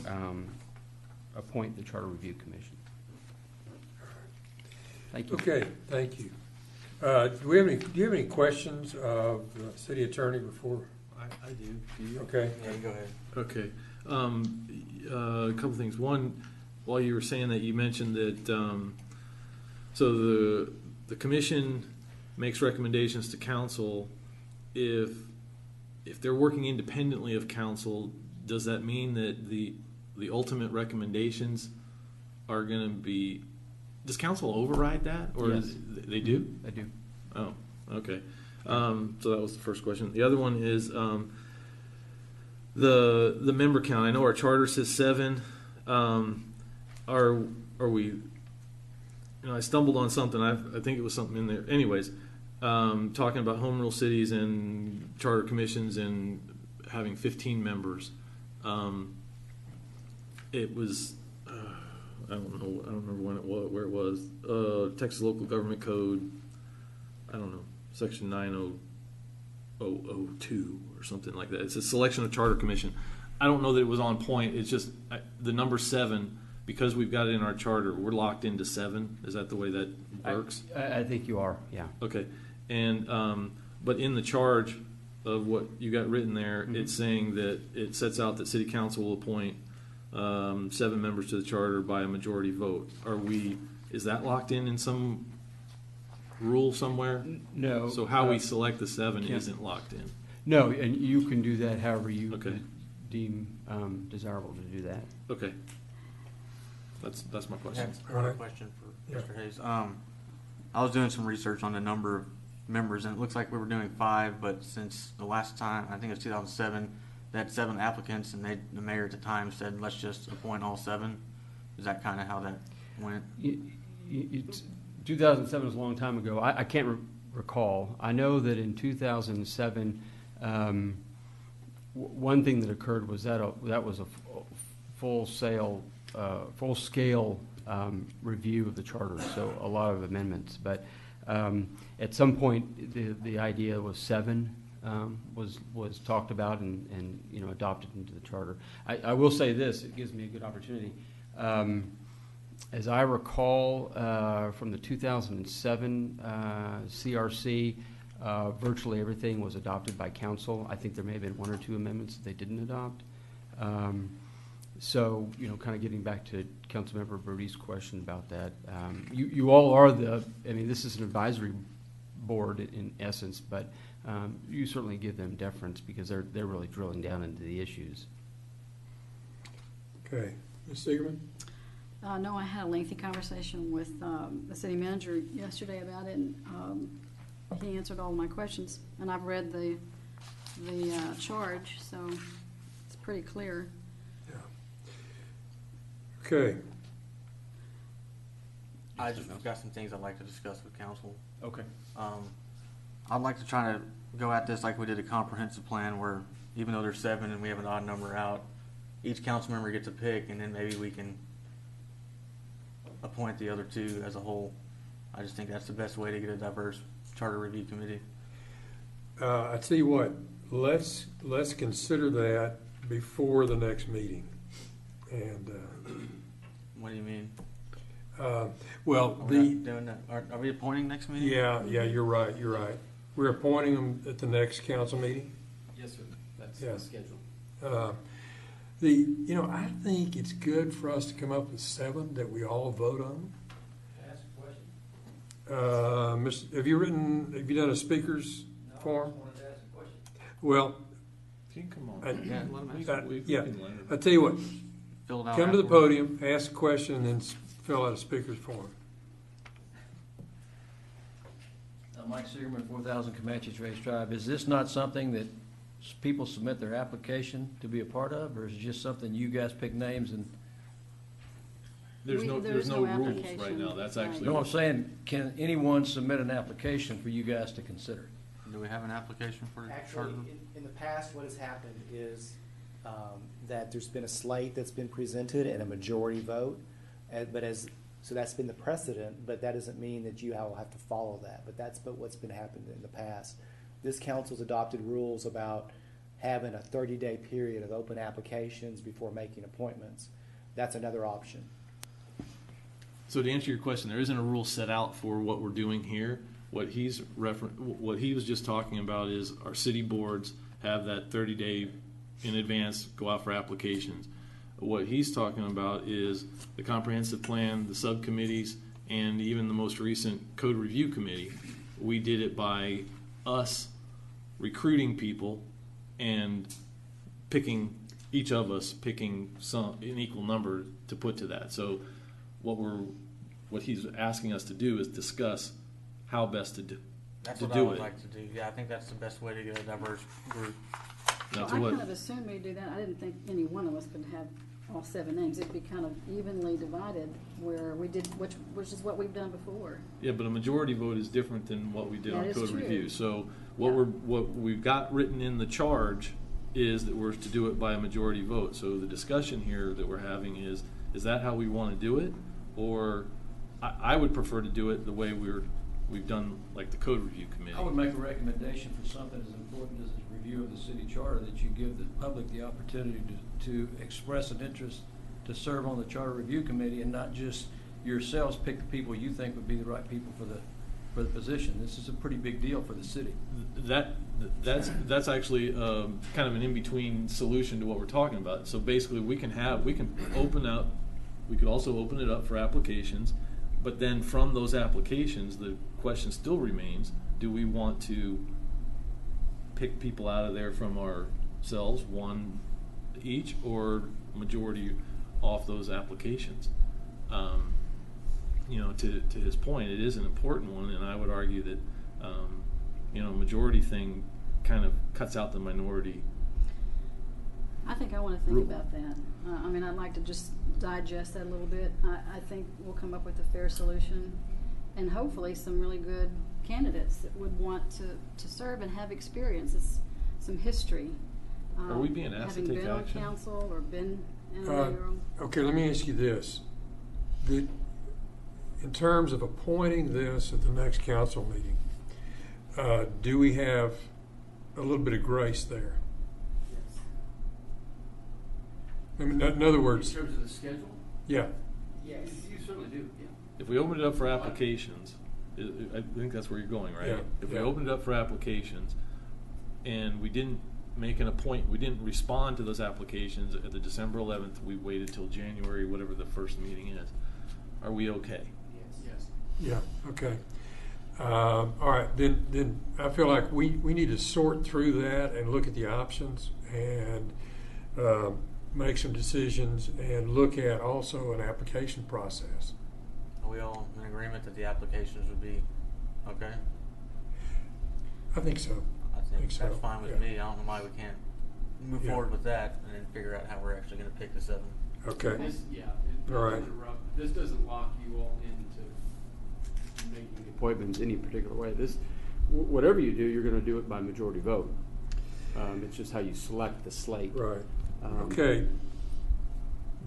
appoint the Charter Review Commission. Thank you. Okay, thank you. Do you have any questions of the city attorney before? I do. Do you? Okay. Yeah, you go ahead. Okay. A couple things. One, while you were saying that, you mentioned that so the commission makes recommendations to council. If they're working independently of council, does that mean that the ultimate recommendations are going to be? Does council override that, or Yes. They do? I do. Oh, okay. So that was the first question. The other one is the member count. I know our charter says 7. Are we? I stumbled on something. I think it was something in there. Anyways, talking about home rule cities and charter commissions and having 15 members. It was. I don't know. I don't remember when it was, where it was. Texas Local Government Code. I don't know, section 9002 or something like that. It's a selection of charter commission. I don't know that it was on point. It's just the number 7, because we've got it in our charter. We're locked into 7. Is that the way that works? I think you are, yeah. Okay, and but in the charge of what you got written there, it's saying that it sets out that City Council will appoint 7 members to the charter by a majority vote. Is that locked in some rule somewhere? No. So how we select the 7 isn't locked in. No, and you can do that however you Okay. deem desirable to do that. Okay. That's my question. One question for Mr. Hayes. I was doing some research on the number of members, and it looks like we were doing 5, but since the last time, I think it was 2007, they had 7 applicants, and the mayor at the time said, let's just appoint all 7. Is that kind of how that went? 2007 was a long time ago. I can't recall. I know that in 2007, one thing that occurred was that was a full scale review of the charter, so a lot of amendments. But at some point, the idea was 7 was talked about and adopted into the charter. I will say this: it gives me a good opportunity. As I recall from the 2007 CRC, virtually everything was adopted by council. I think there may have been 1 or 2 amendments that they didn't adopt. So, kind of getting back to Councilmember Brody's question about that, you all are this is an advisory board in essence, but you certainly give them deference because they're really drilling down into the issues. Okay. Ms. Sigerman? No, I had a lengthy conversation with the city manager yesterday about it, and he answered all my questions. And I've read the charge, so it's pretty clear. Yeah. Okay. I just got some things I'd like to discuss with council. Okay. I'd like to try to go at this like we did a comprehensive plan, where even though there's 7 and we have an odd number out, each council member gets a pick, and then maybe we can appoint the other 2 as a whole. I just think that's the best way to get a diverse charter review committee. I tell you what, let's consider that before the next meeting. And what do you mean? Well, Are we not doing that? Are we appointing next meeting? Yeah, you're right. We're appointing them at the next council meeting. Yes, sir. That's Yeah. the schedule. I think it's good for us to come up with 7 that we all vote on. Ask a question. Have you done a speaker's form? I just wanted to ask a question. Well, You can come on. Yeah, let 'em ask. We yeah. can let 'em. I tell you what, Fill it out come to the afterwards. podium, ask a question, and then fill out a speaker's form. Mike Sigerman, 4,000 Comanche Trace Drive. Is this not something that people submit their application to be a part of, or is it just something you guys pick names and? There's no rules right application. now. That's Right. actually. No, I'm saying, can anyone submit an application for you guys to consider? Do we have an application for the charter? Actually, in the past, what has happened is that there's been a slate that's been presented and a majority vote. So that's been the precedent, but that doesn't mean that you will have to follow that. But that's what's been happening in the past. This council's adopted rules about having a 30-day period of open applications before making appointments. That's another option. So to answer your question, there isn't a rule set out for what we're doing here. What he was just talking about is our city boards have that 30-day in advance, go out for applications. What he's talking about is the comprehensive plan, the subcommittees, and even the most recent code review committee. We did it by us recruiting people and picking, each of us picking an equal number to put to that. So what he's asking us to do is discuss how best to do That's to what do I would it. like to do. Yeah, I think that's the best way to get a diverse group. Now, Well, to I what- kind of assumed we'd do that. I didn't think any one of us could have all 7 names. It'd be kind of evenly divided where we did, which is what we've done before. Yeah, but a majority vote is different than what we did That on is code true. review. So what we've got written in the charge is that we're to do it by a majority vote. So the discussion here that we're having is that how we want to do it? Or I would prefer to do it the way we've done, like the code review committee. I would make a recommendation for something as important as a review of the city charter, that you give the public the opportunity to express an interest to serve on the charter review committee, and not just yourselves pick the people you think would be the right people for the position. This is a pretty big deal for the city. That's actually kind of an in-between solution to what we're talking about. So basically, we could also open it up for applications, but then from those applications, the question still remains: do we want to pick people out of there from ourselves, one each, or majority off those applications? To his point, it is an important one, and I would argue that majority thing kind of cuts out the minority. I think I want to think Rule. about that. I'd like to just digest that a little bit. I think we'll come up with a fair solution, and hopefully some really good candidates that would want to serve and have experience, some history. Are we being asked to having take been action? on council or been in a mayoral. Okay, let me ask you this. In terms of appointing this at the next council meeting, do we have a little bit of grace there? In other words, In terms of the schedule? yeah. Yes. You certainly do, yeah. If we open it up for applications, I think that's where you're going, right? Yeah, If we yeah. opened it up for applications and we didn't make an appointment, we didn't respond to those applications at the December 11th, we waited till January, whatever the first meeting is, are we okay? Yes. Yeah, okay. All right, then I feel like we need to sort through that and look at the options and make some decisions and look at also an application process. Are we all in agreement that the applications would be okay? I think so. I think so, that's fine with yeah. me. I don't know why we can't move Yeah. forward with that and then figure out how we're actually going to pick the 7. Okay. All All right. This doesn't lock you all into making Appointments any particular way. Whatever you do, you're going to do it by majority vote. It's just how you select the slate. Right. Okay.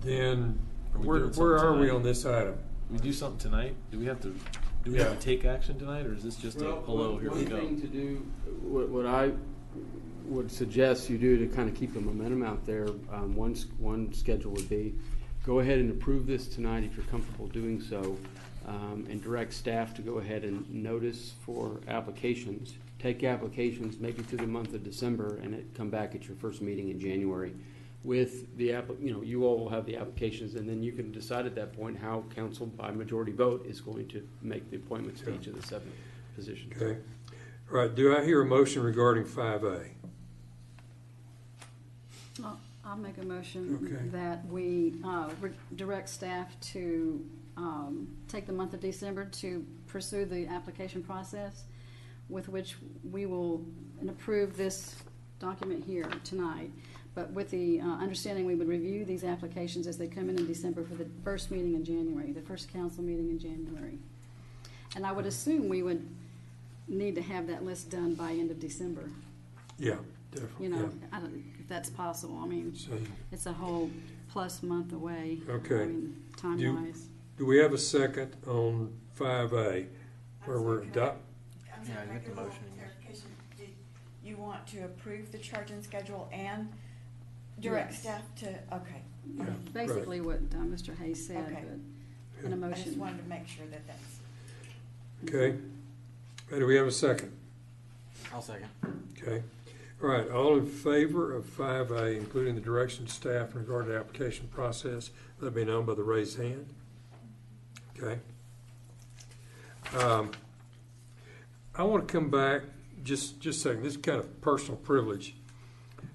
Then Are we where doing something are we tonight? on this item? We do something tonight? Do we have to Yeah. take action tonight, or is this just a hello, here we One go? thing to do, what I would suggest you do to kind of keep the momentum out there, one schedule would be, go ahead and approve this tonight if you're comfortable doing so, and direct staff to go ahead and notice for applications. Take applications maybe through the month of December, and come back at your first meeting in January with the you all will have the applications, and then you can decide at that point how council by majority vote is going to make the appointments to each of the 7 positions. Okay. All right. Do I hear a motion regarding 5A? I'll make a motion Okay. that we direct staff to take the month of December to pursue the application process, with which we will approve this document here tonight, but with the understanding we would review these applications as they come in December for the first meeting in January, the first council meeting in January. And I would assume we would need to have that list done by end of December. Yeah, definitely. You know, yeah. I don't, if that's possible. I mean, So, it's a whole plus month away. Okay. I mean, time-wise. do we have a second on 5A? Where we're I'm Yeah, sorry, get the can I motion. clarification? Did you want to approve the charging schedule and direct Yes. staff to, okay. Yeah, Basically what Mr. Hayes said, Okay. but in a I just motion. wanted to make sure that that's. Okay. Do we have a second? I'll second. Okay. All right, all in favor of 5A, including the direction to staff in regard to the application process, let me know by the raised hand. Okay. I want to come back just a second. This is kind of personal privilege,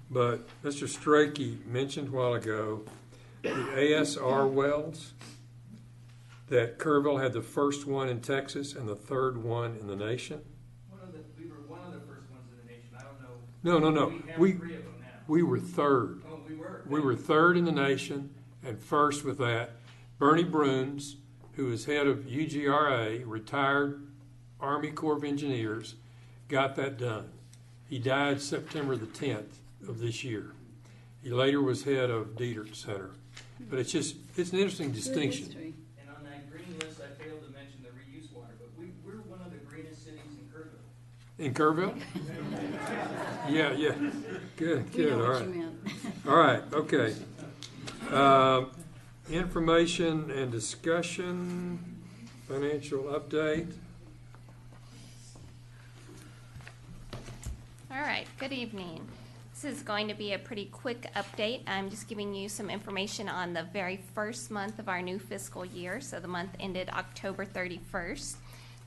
but Mr. Strachey mentioned a while ago the ASR wells, that Kerrville had the first one in Texas and the third one in the nation. We were one of the first ones in the nation. I don't know. No. We have 3 of them now. We were third. Oh, we were. We were third in the nation and first with that. Bernie Bruns, who is head of UGRA, retired Army Corps of Engineers, got that done. He died September the 10th of this year. He later was head of Dietert Center. But it's an interesting distinction. And on that green list, I failed to mention the reuse water, but we're one of the greenest cities in Kerrville. In Kerrville? Yeah. Good, We know all what right. you meant. All right, okay. Information and discussion, financial update. All right, good evening. This is going to be a pretty quick update. I'm just giving you some information on the very first month of our new fiscal year, so the month ended October 31st.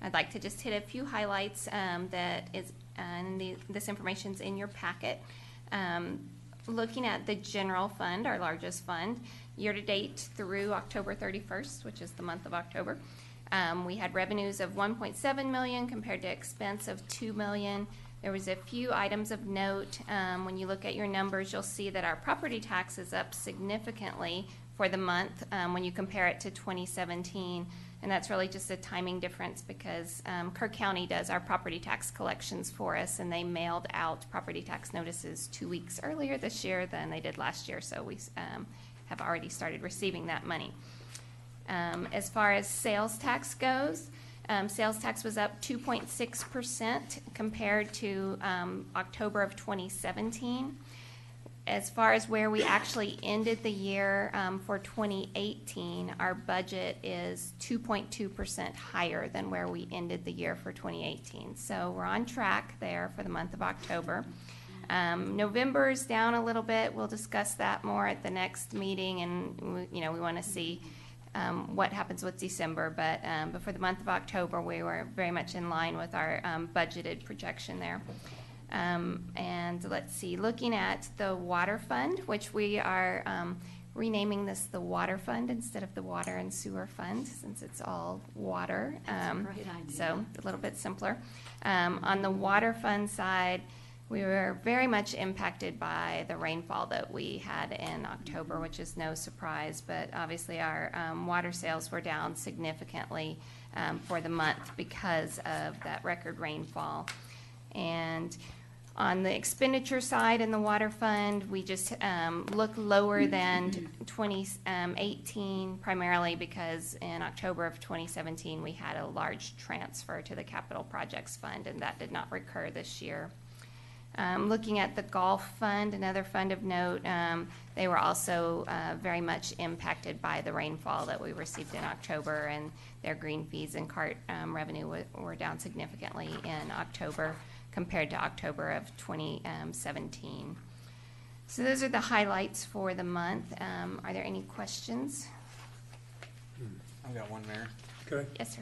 I'd like to just hit a few highlights that is, and this information's in your packet. Looking at the general fund, our largest fund, year-to-date through October 31st, which is the month of October, we had revenues of $1.7 million compared to expense of $2 million. There was a few items of note. When you look at your numbers, you'll see that our property tax is up significantly for the month when you compare it to 2017. And that's really just a timing difference because Kerr County does our property tax collections for us, and they mailed out property tax notices 2 weeks earlier this year than they did last year. So we have already started receiving that money. As far as sales tax goes, sales tax was up 2.6% compared to October of 2017. As far as where we actually ended the year for 2018, our budget is 2.2% higher than where we ended the year for 2018. So we're on track there for the month of October. November is down a little bit. We'll discuss that more at the next meeting, and we want to see what happens with December, but for the month of October, we were very much in line with our budgeted projection there. And let's see, looking at the water fund, which we are renaming this the water fund instead of the water and sewer fund, since it's all water. That's a great idea. So a little bit simpler. On the water fund side, we were very much impacted by the rainfall that we had in October, which is no surprise, but obviously our water sales were down significantly for the month because of that record rainfall. And on the expenditure side in the water fund, we just look lower than 2018, primarily because in October of 2017, we had a large transfer to the capital projects fund, and that did not recur this year. Looking at the golf fund, another fund of note, they were also very much impacted by the rainfall that we received in October, and their green fees and cart revenue were down significantly in October compared to October of 2017. So those are the highlights for the month. Are there any questions? I've got one, Mayor. Okay. Yes, sir.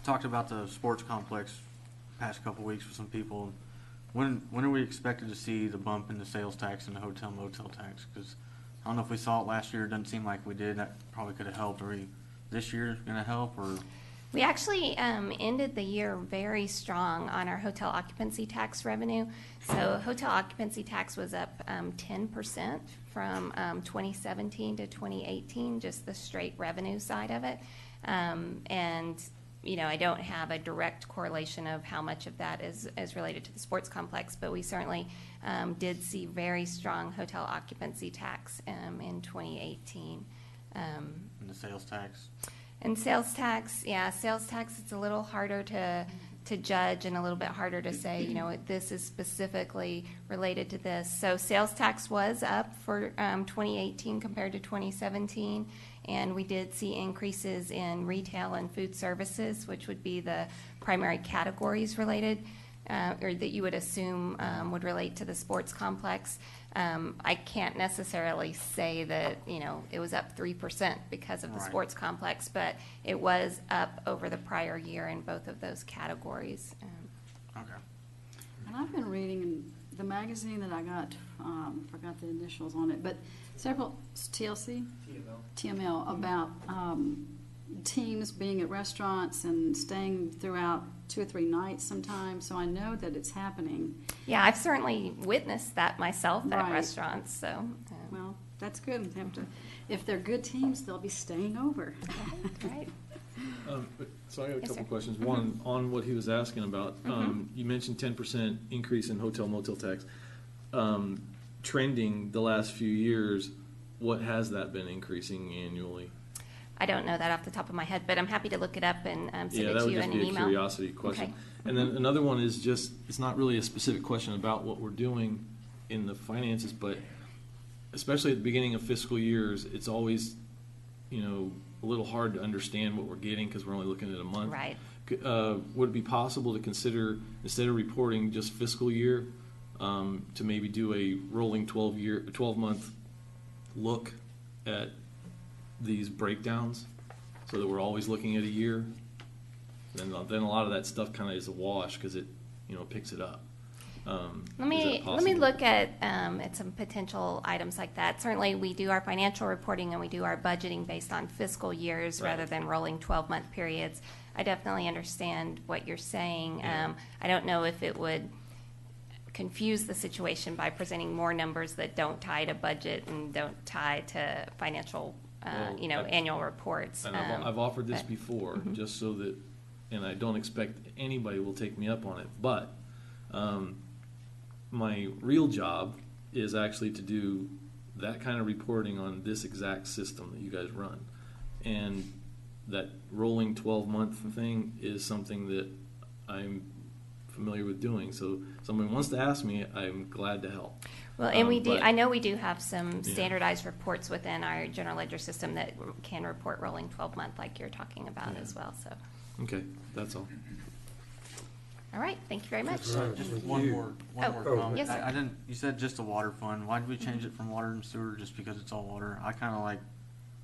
Talked about the sports complex past couple weeks with some people. When are we expected to see the bump in the sales tax and the hotel motel tax? Because I don't know if we saw it last year. It doesn't seem like we did. That probably could have helped. Are we this year going to help? Or We actually ended the year very strong on our hotel occupancy tax revenue. So hotel occupancy tax was up 10% from 2017 to 2018, just the straight revenue side of it. And I don't have a direct correlation of how much of that is related to the sports complex, but we certainly did see very strong hotel occupancy tax in 2018. and the sales tax? And sales tax, it's a little harder to judge and a little bit harder to say, this is specifically related to this. So sales tax was up for 2018 compared to 2017, and we did see increases in retail and food services, which would be the primary categories related or that you would assume would relate to the sports complex. I can't necessarily say that, it was up 3% because of the Right. sports complex, but it was up over the prior year in both of those categories. Okay. And I've been reading in the magazine that I got, forgot the initials on it, but several, TLC? TML, about teams being at restaurants and staying throughout 2 or 3 nights sometimes, so I know that it's happening. Yeah, I've certainly witnessed that myself at Right. restaurants, so. Well, that's good. If they're good teams, they'll be staying over. Right. So I got a Yes, couple sir. questions. Mhm. One, on what he was asking about. Mhm. You mentioned 10% increase in hotel motel tax. Trending the last few years, what has that been increasing annually? I don't know that off the top of my head, but I'm happy to look it up and send Yeah, it that to would you just in an be a email. curiosity question. Okay. And then another one is just, it's not really a specific question about what we're doing in the finances, but especially at the beginning of fiscal years, it's always, a little hard to understand what we're getting because we're only looking at a month. Right. Would it be possible to consider, instead of reporting just fiscal year, to maybe do a rolling 12-month look at these breakdowns, so that we're always looking at a year? Then a lot of that stuff kind of is a wash because it, picks it up. Let me look at some potential items like that. Certainly, we do our financial reporting and we do our budgeting based on fiscal years Right. rather than rolling 12-month periods. I definitely understand what you're saying. Yeah. I don't know if it would confuse the situation by presenting more numbers that don't tie to budget and don't tie to financial, Well, annual reports. And I've offered this but- before, Mhm. just so that, and I don't expect anybody will take me up on it, but my real job is actually to do that kind of reporting on this exact system that you guys run. And that rolling 12-month thing is something that I'm familiar with doing. So if someone wants to ask me, I'm glad to help. Well, and we do. But- I know we do have some Yeah. standardized reports within our general ledger system that can report rolling 12-month, like you're talking about Yeah. as well. So, Okay, that's all. all right. Thank you very much. Just one more comment. Yes, sir. I didn't. You said just a water fund. Why did we change it from water and sewer? Just because it's all water? I kind of like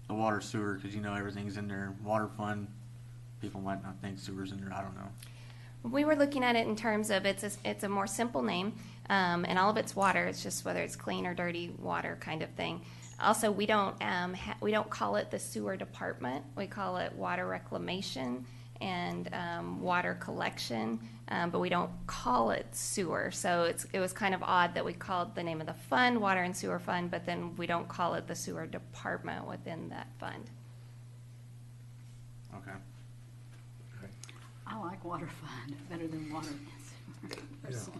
the water sewer because everything's in there. Water fund, people might not think sewer's in there. I don't know. We were looking at it in terms of it's a more simple name, and all of it's water. It's just whether it's clean or dirty water kind of thing. Also, we don't call it the sewer department. We call it water reclamation and water collection, but we don't call it sewer. So it was kind of odd that we called the name of the fund Water and Sewer Fund, but then we don't call it the sewer department within that fund. Okay. I like water fund better than water and sewer, personally.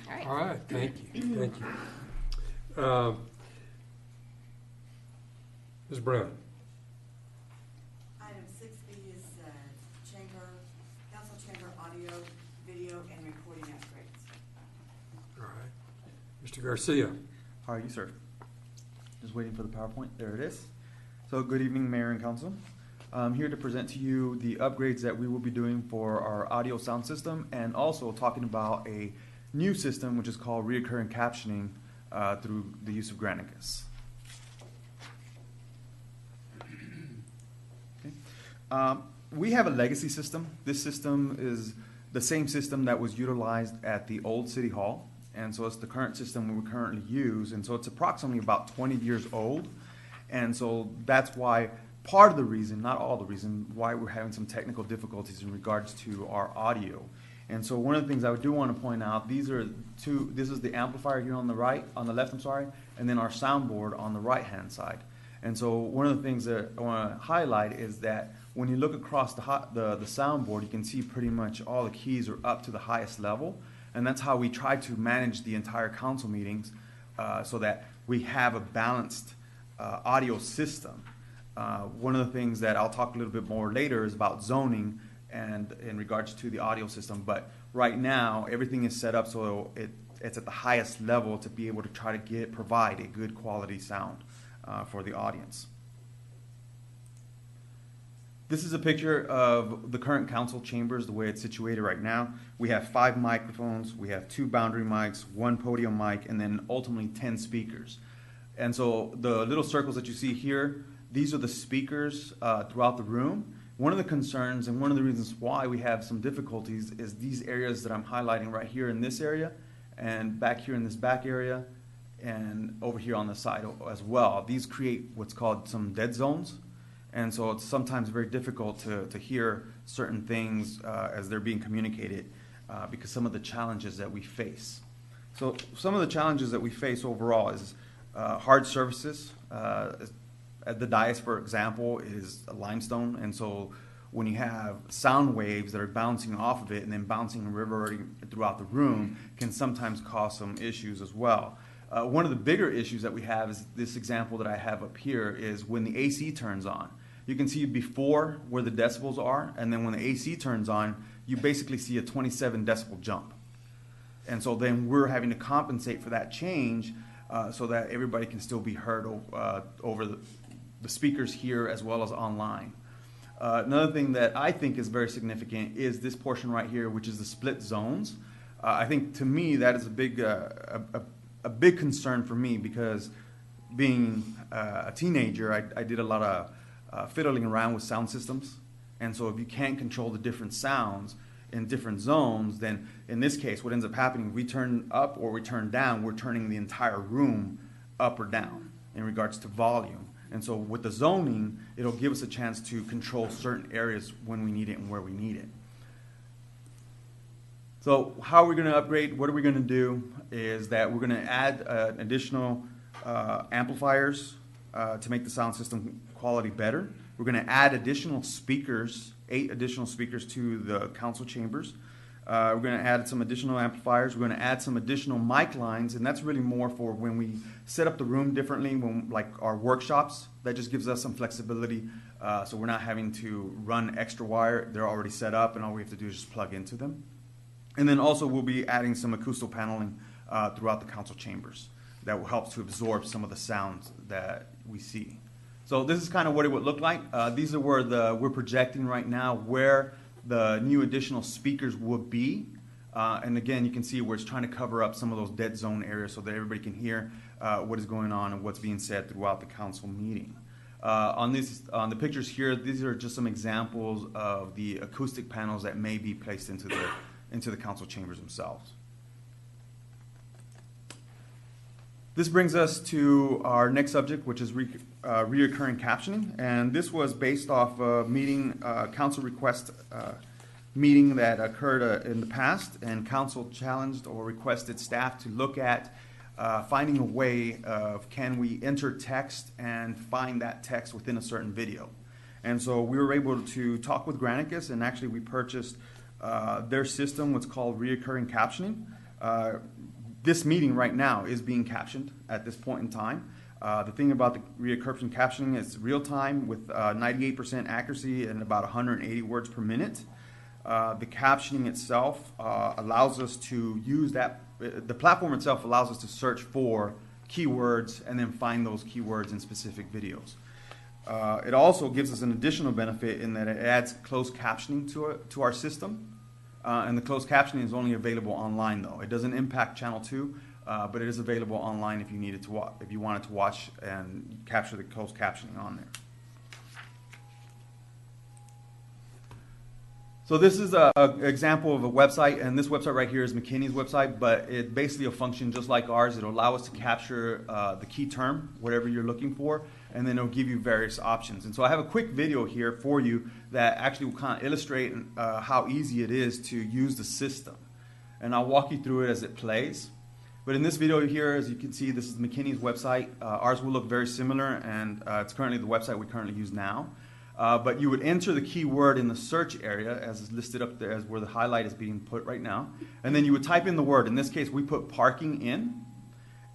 All right. All right, thank you, thank you. Ms. Brown? Item 6B is council chamber audio, video, and recording upgrades. All right. Mr. Garcia? How are you, sir? Just waiting for the PowerPoint. There it is. So good evening, Mayor and Council. I'm here to present to you the upgrades that we will be doing for our audio sound system and also talking about a new system which is called reoccurring captioning through the use of Granicus. Okay. We have a legacy system. This system is the same system that was utilized at the old City Hall. And so it's the current system we currently use. And so it's approximately about 20 years old. And so that's why part of the reason, not all the reason, why we're having some technical difficulties in regards to our audio. And so one of the things I do want to point out, this is the amplifier here on the left, and then our soundboard on the right-hand side. And so one of the things that I want to highlight is that when you look across the soundboard, you can see pretty much all the keys are up to the highest level. And that's how we try to manage the entire council meetings so that we have a balanced audio system. One of the things that I'll talk a little bit more later is about zoning and in regards to the audio system. But right now, everything is set up so it's at the highest level to be able to try to provide a good quality sound for the audience. This is a picture of the current council chambers, the way it's situated right now. We have 5 microphones, we have 2 boundary mics, 1 podium mic, and then ultimately 10 speakers. And so the little circles that you see here, these are the speakers throughout the room. One of the concerns and one of the reasons why we have some difficulties is these areas that I'm highlighting right here in this area, and back here in this back area, and over here on the side as well. These create what's called some dead zones. And so it's sometimes very difficult to hear certain things as they're being communicated because some of the challenges that we face. So some of the challenges that we face overall is hard surfaces. The dais, for example, is a limestone, and so when you have sound waves that are bouncing off of it and then bouncing and reverberating throughout the room can sometimes cause some issues as well. One of the bigger issues that we have is this example that I have up here is when the AC turns on. You can see before where the decibels are, and then when the AC turns on, you basically see a 27 decibel jump. And so then we're having to compensate for that change so that everybody can still be heard over the speakers here as well as online. Another thing that I think is very significant is this portion right here, which is the split zones. I think to me that is a big concern for me because being a teenager, I did a lot of fiddling around with sound systems. And so if you can't control the different sounds in different zones, then in this case, what ends up happening, if we turn up or we turn down, we're turning the entire room up or down in regards to volume. And so with the zoning, it'll give us a chance to control certain areas when we need it and where we need it. So how are we going to upgrade? What are we going to do is that we're going to add additional amplifiers to make the sound system quality better. We're going to add additional speakers, 8 additional speakers to the council chambers. We're going to add some additional amplifiers. We're going to add some additional mic lines, and that's really more for when we set up the room differently, when like our workshops. That just gives us some flexibility, so we're not having to run extra wire. They're already set up, and all we have to do is just plug into them. And then also we'll be adding some acoustical paneling throughout the council chambers that will help to absorb some of the sounds that we see. So this is kind of what it would look like. These are where we're projecting right now where the new additional speakers will be. And again, you can see where it's trying to cover up some of those dead zone areas so that everybody can hear what is going on and what's being said throughout the council meeting. On the pictures here, these are just some examples of the acoustic panels that may be placed into the council chambers themselves. This brings us to our next subject, which is reoccurring captioning, and this was based off a meeting, council request meeting that occurred in the past, and council challenged or requested staff to look at finding a way of can we enter text and find that text within a certain video. And so we were able to talk with Granicus, and actually we purchased their system, what's called reoccurring captioning. This meeting right now is being captioned at this point in time. The thing about the reoccurring captioning is real time with 98% accuracy and about 180 words per minute. The captioning itself allows us to use that. The platform itself allows us to search for keywords and then find those keywords in specific videos. It also gives us an additional benefit in that it adds closed captioning to our system. And the closed captioning is only available online, though. It doesn't impact Channel 2, but it is available online if you needed to if you wanted to watch and capture the closed captioning on there. So this is an example of a website, and this website right here is McKinney's website, but it basically will function just like ours. It'll allow us to capture the key term, whatever you're looking for, and then it'll give you various options. And so I have a quick video here for you that actually will kind of illustrate how easy it is to use the system. And I'll walk you through it as it plays. But in this video here, as you can see, this is McKinney's website. Ours will look very similar, and it's currently the website we currently use now. But you would enter the keyword in the search area as is listed up there as where the highlight is being put right now. And then you would type in the word. In this case, we put parking in.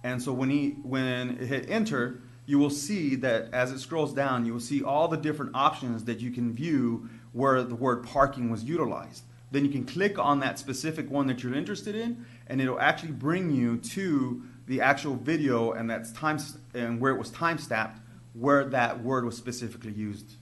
And so when it hit enter, you will see that as it scrolls down, you will see all the different options that you can view where the word parking was utilized. Then you can click on that specific one that you're interested in, and it'll actually bring you to the actual video and where it was time stamped, where that word was specifically used.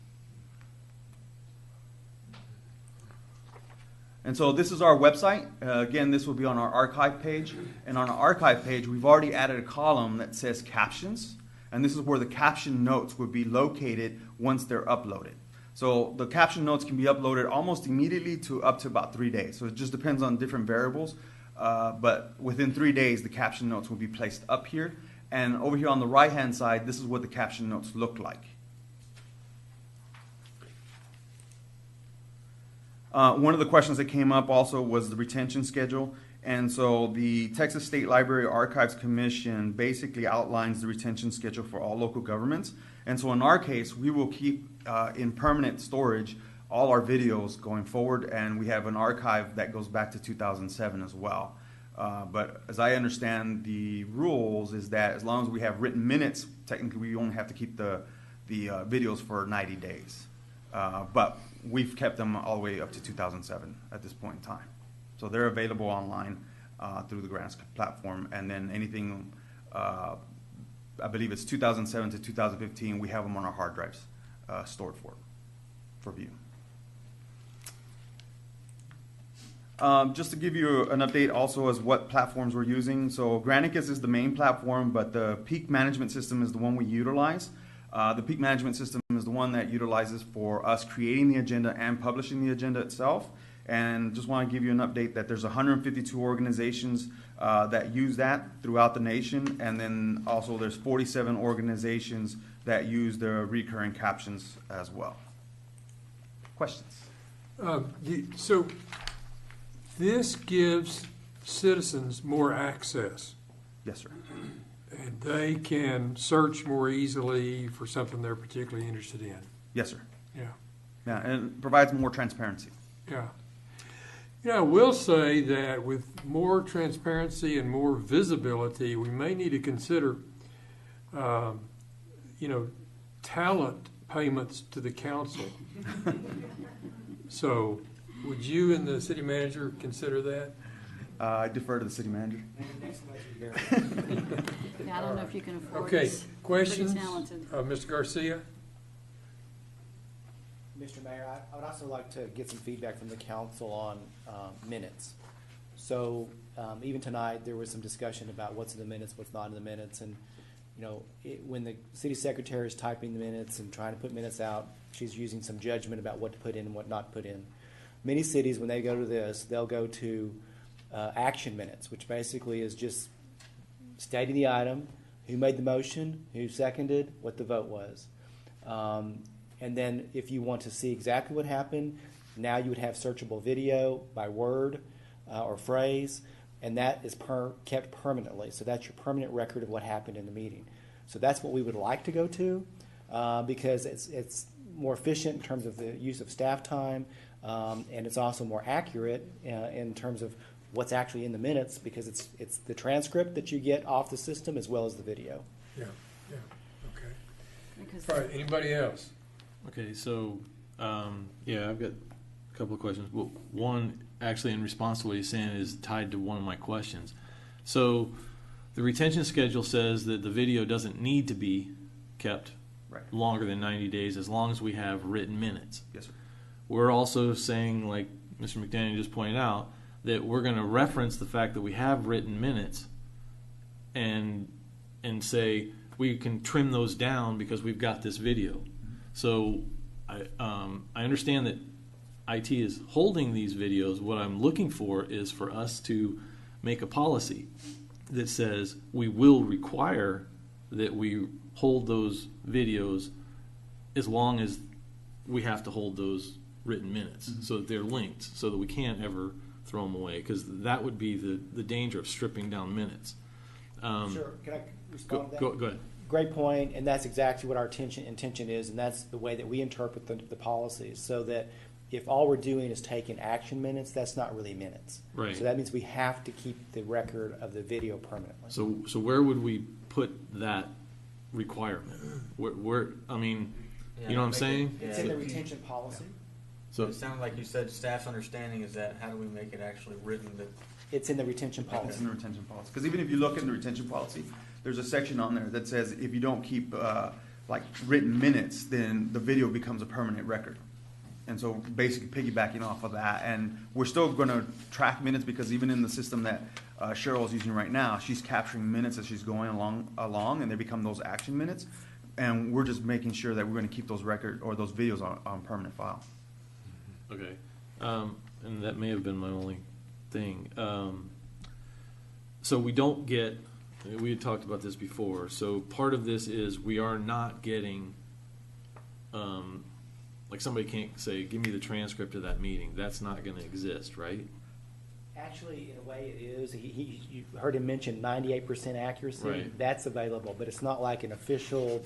And so this is our website. Again, this will be on our archive page. And on our archive page, we've already added a column that says captions. And this is where the caption notes would be located once they're uploaded. So the caption notes can be uploaded almost immediately to up to about 3 days. So it just depends on different variables. But within 3 days, the caption notes will be placed up here. And over here on the right-hand side, this is what the caption notes look like. One of the questions that came up also was the retention schedule. And so the Texas State Library Archives Commission basically outlines the retention schedule for all local governments. And so in our case, we will keep in permanent storage all our videos going forward, and we have an archive that goes back to 2007 as well. But as I understand the rules is that as long as we have written minutes, technically we only have to keep the videos for 90 days. But we've kept them all the way up to 2007 at this point in time. So they're available online through the grants platform, and then anything, I believe it's 2007 to 2015, we have them on our hard drives stored for view. Just to give you an update also as what platforms we're using. So Granicus is the main platform, but the Peak Management System is the one we utilize. The Peak Management System is the one that utilizes for us creating the agenda and publishing the agenda itself. And just want to give you an update that there's 152 organizations that use that throughout the nation. And then also there's 47 organizations that use the recurring captions as well. Questions? So this gives citizens more access. Yes, sir. And they can search more easily for something they're particularly interested in. Yes, sir. Yeah. Yeah, and it provides more transparency. Yeah. Yeah, I will say that with more transparency and more visibility, we may need to consider, talent payments to the council. So would you and the city manager consider that? I defer to the city manager. Yeah, I don't know if you can afford Okay, this. questions? Pretty talented. Mr. Garcia? Mr. Mayor, I would also like to get some feedback from the council on minutes. So even tonight, there was some discussion about what's in the minutes, what's not in the minutes. And, when the city secretary is typing the minutes and trying to put minutes out, she's using some judgment about what to put in and what not to put in. Many cities, when they go to this, they'll go to action minutes, which basically is just stating the item, who made the motion, who seconded, what the vote was. And then if you want to see exactly what happened, now you would have searchable video by word or phrase, and that is kept permanently. So that's your permanent record of what happened in the meeting. So that's what we would like to go to because it's more efficient in terms of the use of staff time, and it's also more accurate in terms of what's actually in the minutes because it's the transcript that you get off the system as well as the video. Yeah, okay. All right, anybody else? Okay, so, I've got a couple of questions. Well, one, actually, in response to what he's saying, is tied to one of my questions. So, the retention schedule says that the video doesn't need to be kept longer than 90 days as long as we have written minutes. Yes, sir. We're also saying, like Mr. McDaniel just pointed out, that we're going to reference the fact that we have written minutes and say we can trim those down because we've got this video. So I understand that IT is holding these videos. What I'm looking for is for us to make a policy that says we will require that we hold those videos as long as we have to hold those written minutes so that they're linked so that we can't ever throw them away because that would be the danger of stripping down minutes. Sure. Can I respond to that? Go ahead. Great point, and that's exactly what our intention is, and that's the way that we interpret the policies, so that if all we're doing is taking action minutes, that's not really minutes. Right. So that means we have to keep the record of the video permanently. So where would we put that requirement? Where I mean, you know what I'm saying? It's in the retention policy. So it sounded like you said staff's understanding is that how do we make it actually written that it's in the retention policy. It's in the retention policy. Because even if you look in the retention policy, there's a section on there that says if you don't keep written minutes, then the video becomes a permanent record. And so basically piggybacking off of that, and we're still going to track minutes because even in the system that Cheryl's using right now, she's capturing minutes as she's going along, and they become those action minutes. And we're just making sure that we're going to keep those record or those videos on permanent file. Okay, and that may have been my only thing. So we don't get. We had talked about this before. So part of this is we are not getting. Like somebody can't say, "Give me the transcript of that meeting." That's not going to exist, right? Actually, in a way, it is. You heard him mention 98% accuracy. Right. That's available, but it's not like an official,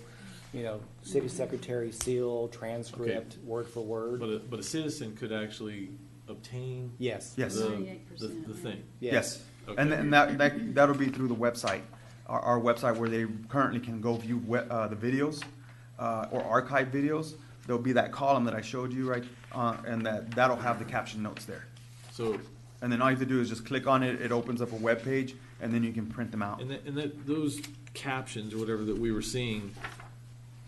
city secretary seal transcript, Okay. word for word. But a citizen could actually obtain. Yes. Yes. The 98%, thing. Yes. Okay. And that'll be through the website, our website where they currently can go view the videos or archive videos. There'll be that column that I showed you, right, and that'll have the caption notes there. So. And then all you have to do is just click on it. It opens up a web page, and then you can print them out. And those captions or whatever that we were seeing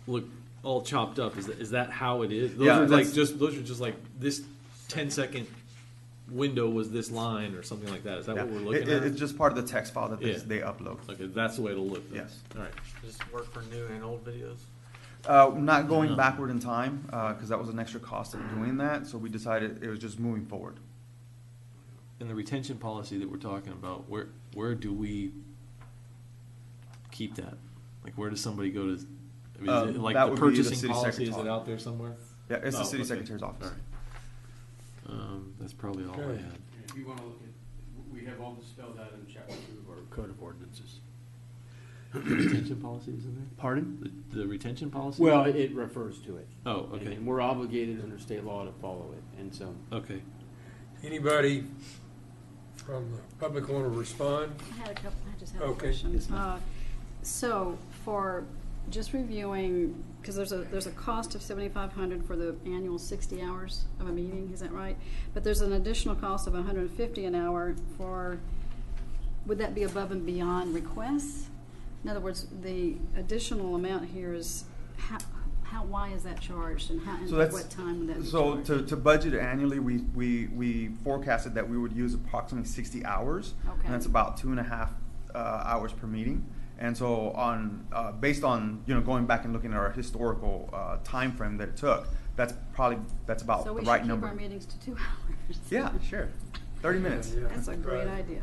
look all chopped up. Is that how it is? Those are just like this 10-second window was this line or something like that. Is that what we're looking at? It's just part of the text file that they upload. Okay, that's the way it'll look. Then. Yes. All right. Does this work for new and old videos? Not going backward in time because that was an extra cost of doing that. So we decided it was just moving forward. And the retention policy that we're talking about, where do we keep that? Like, where does somebody go to? Is it like the purchasing policy? Is it out there somewhere? Yeah, it's the city secretary's office. All right. That's probably all I had. If you want to look at, we have all this spelled out in chapter 2 of our code of ordinances. The retention policy is in there? Pardon? The retention policy? Well, it refers to it. Oh, okay. And we're obligated under state law to follow it, and so. Okay. Anybody from the public want to respond? I just had a Okay. question. Yes, So for just reviewing, because there's a cost of $7,500 for the annual 60 hours of a meeting, is that right? But there's an additional cost of $150 an hour for, would that be above and beyond requests? In other words, the additional amount here is why is that charged, and what time would that be charged? So to budget annually, we forecasted that we would use approximately 60 hours, and that's about 2.5 hours per meeting. And so based on going back and looking at our historical time frame that it took, that's about the right number. So we should keep our meetings to 2 hours. Yeah, sure, 30 minutes. That's a great idea.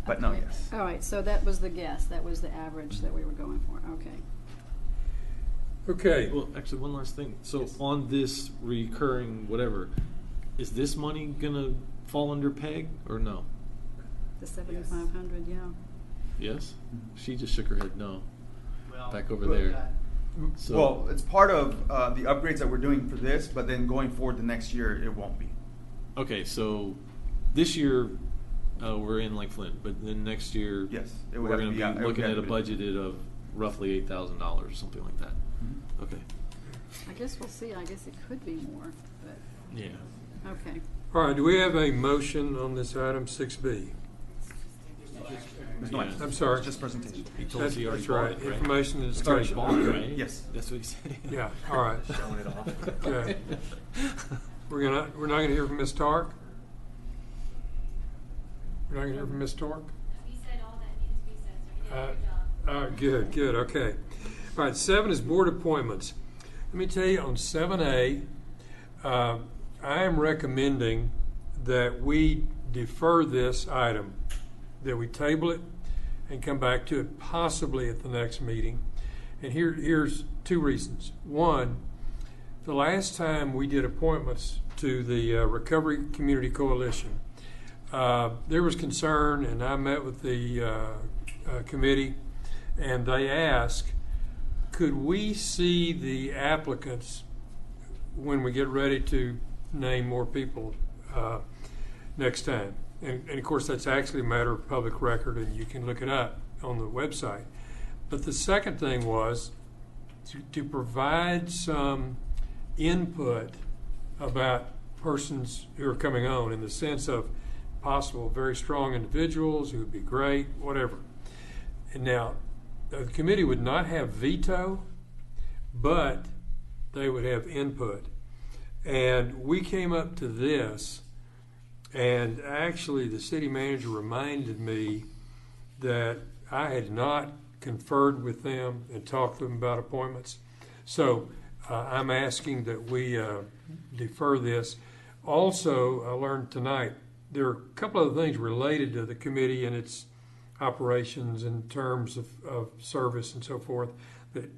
But no, yes. All right, so that was the guess. That was the average that we were going for. Okay. Okay. Well, actually, one last thing. So on this recurring whatever, is this money gonna fall under PEG or no? The 7,500, yeah. Yes. She just shook her head no. Well, back over there. So, Well, it's part of the upgrades that we're doing for this, but then going forward the next year it won't be. okay, so this year we're in like Flint, but then next year Yes, it would we're have going to to be- be it would looking have at a to be- budgeted of roughly $8,000 or something like that. Mm-hmm. Okay. I guess we'll see. I guess it could be more, but Yeah. okay. All right, do we have a motion on this item 6B? No, Yeah. I'm sorry. Just presentation. He told us he already That's right. bought it, right? Information and It's already discussion. bought, right? Yes. That's what he said. Yeah, all right. Showing it off. Okay. We're not gonna hear from Ms. Tark? We're not gonna hear from Ms. Tark? He said all that needs to be said, so he did a good job. All right, good, okay. All right, 7 is board appointments. Let me tell you on 7A, I am recommending that we defer this item, that we table it and come back to it possibly at the next meeting. And here's 2 reasons. One, the last time we did appointments to the Recovery Community Coalition, there was concern, and I met with the committee, and they asked, could we see the applicants when we get ready to name more people next time? And of course, that's actually a matter of public record, and you can look it up on the website. But the second thing was to provide some input about persons who are coming on in the sense of possible very strong individuals who would be great, whatever. And now, the committee would not have veto, but they would have input. And we came up to this, and actually the city manager reminded me that I had not conferred with them and talked to them about appointments. So I'm asking that we defer this. Also, I learned tonight there are a couple of things related to the committee and its operations in terms of service and so forth that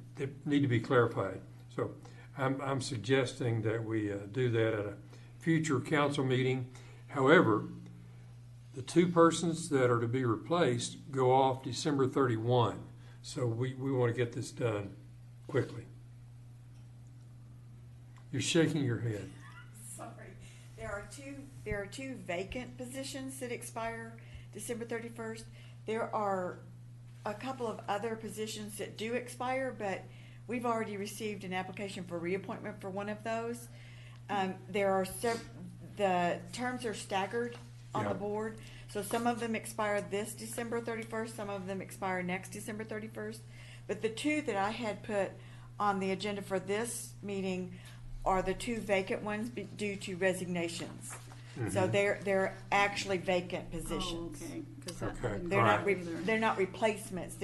need to be clarified. So I'm suggesting that we do that at a future council meeting. However, the two persons that are to be replaced go off December 31. So we want to get this done quickly. You're shaking your head. Sorry. There are two vacant positions that expire December 31st. There are a couple of other positions that do expire, but we've already received an application for reappointment for one of those. The terms are staggered on the board, so some of them expire this December 31st, some of them expire next December 31st. But the two that I had put on the agenda for this meeting are the two vacant ones due to resignations. So they're actually vacant positions. Oh, okay. 'Cause I didn't They're not know either. they're not replacements.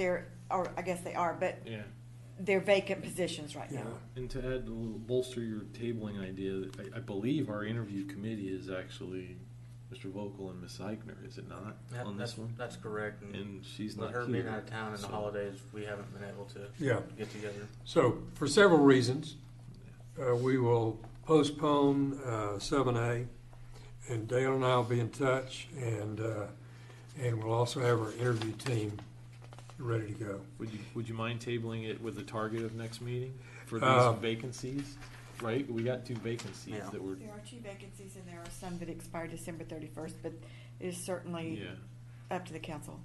Or I guess they are, but they're vacant positions right now. And to add a little bolster your tabling idea, I believe our interview committee is actually Mr. Vogel and Ms. Eichner, is it not, on this one? That's correct. And she's with not her here. being out of town in the holidays, we haven't been able to get together. So for several reasons, we will postpone 7A, and Dale and I will be in touch, and we'll also have our interview team ready to go. Would you mind tabling it with the target of next meeting for these vacancies? Right, we got two vacancies that were. There are two vacancies, and there are some that expire December 31st, but it is certainly up to the council.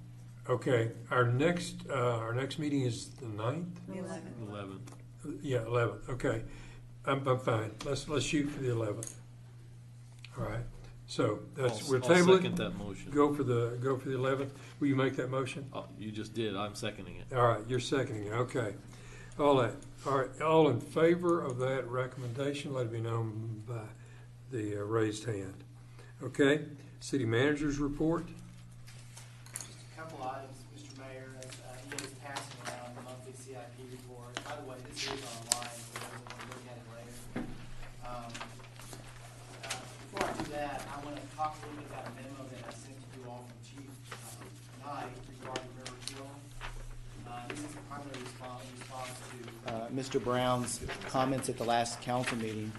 Okay, our next meeting is the 9th? The 11th. 11th. Yeah, 11th. Okay, I'm fine. Let's shoot for the 11th. All right. So we'll table it. Second that motion. Go for the 11th. Will you make that motion? Oh, you just did. I'm seconding it. All right, you're seconding it. Okay. All right. All in favor of that recommendation, let it be known by the raised hand. Okay. City manager's report. Just a couple items, Mr. Mayor, as he is passing around the monthly CIP report. By the way, this is online, so those that want to look at it later. Before I do that, I want to talk a little bit about a memo that I sent to you all from Chief Knight regarding River Hill. This is a primary response to Mr. Brown's comments at the last council meeting.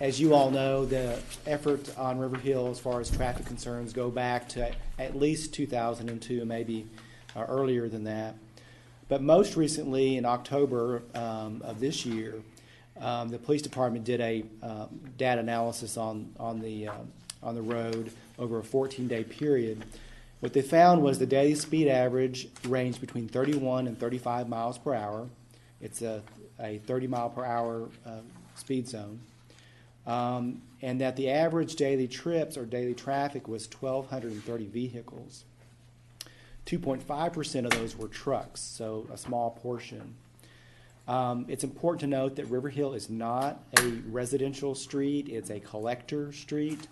As you all know, the effort on River Hill as far as traffic concerns go back to at least 2002, maybe earlier than that. But most recently, in October of this year, the police department did a data analysis on the road over a 14-day period. What they found was the daily speed average ranged between 31 and 35 miles per hour. It's a 30 mile per hour speed zone. And that the average daily trips or daily traffic was 1,230 vehicles. 2.5% of those were trucks, so a small portion. It's important to note that River Hill is not a residential street. It's a collector street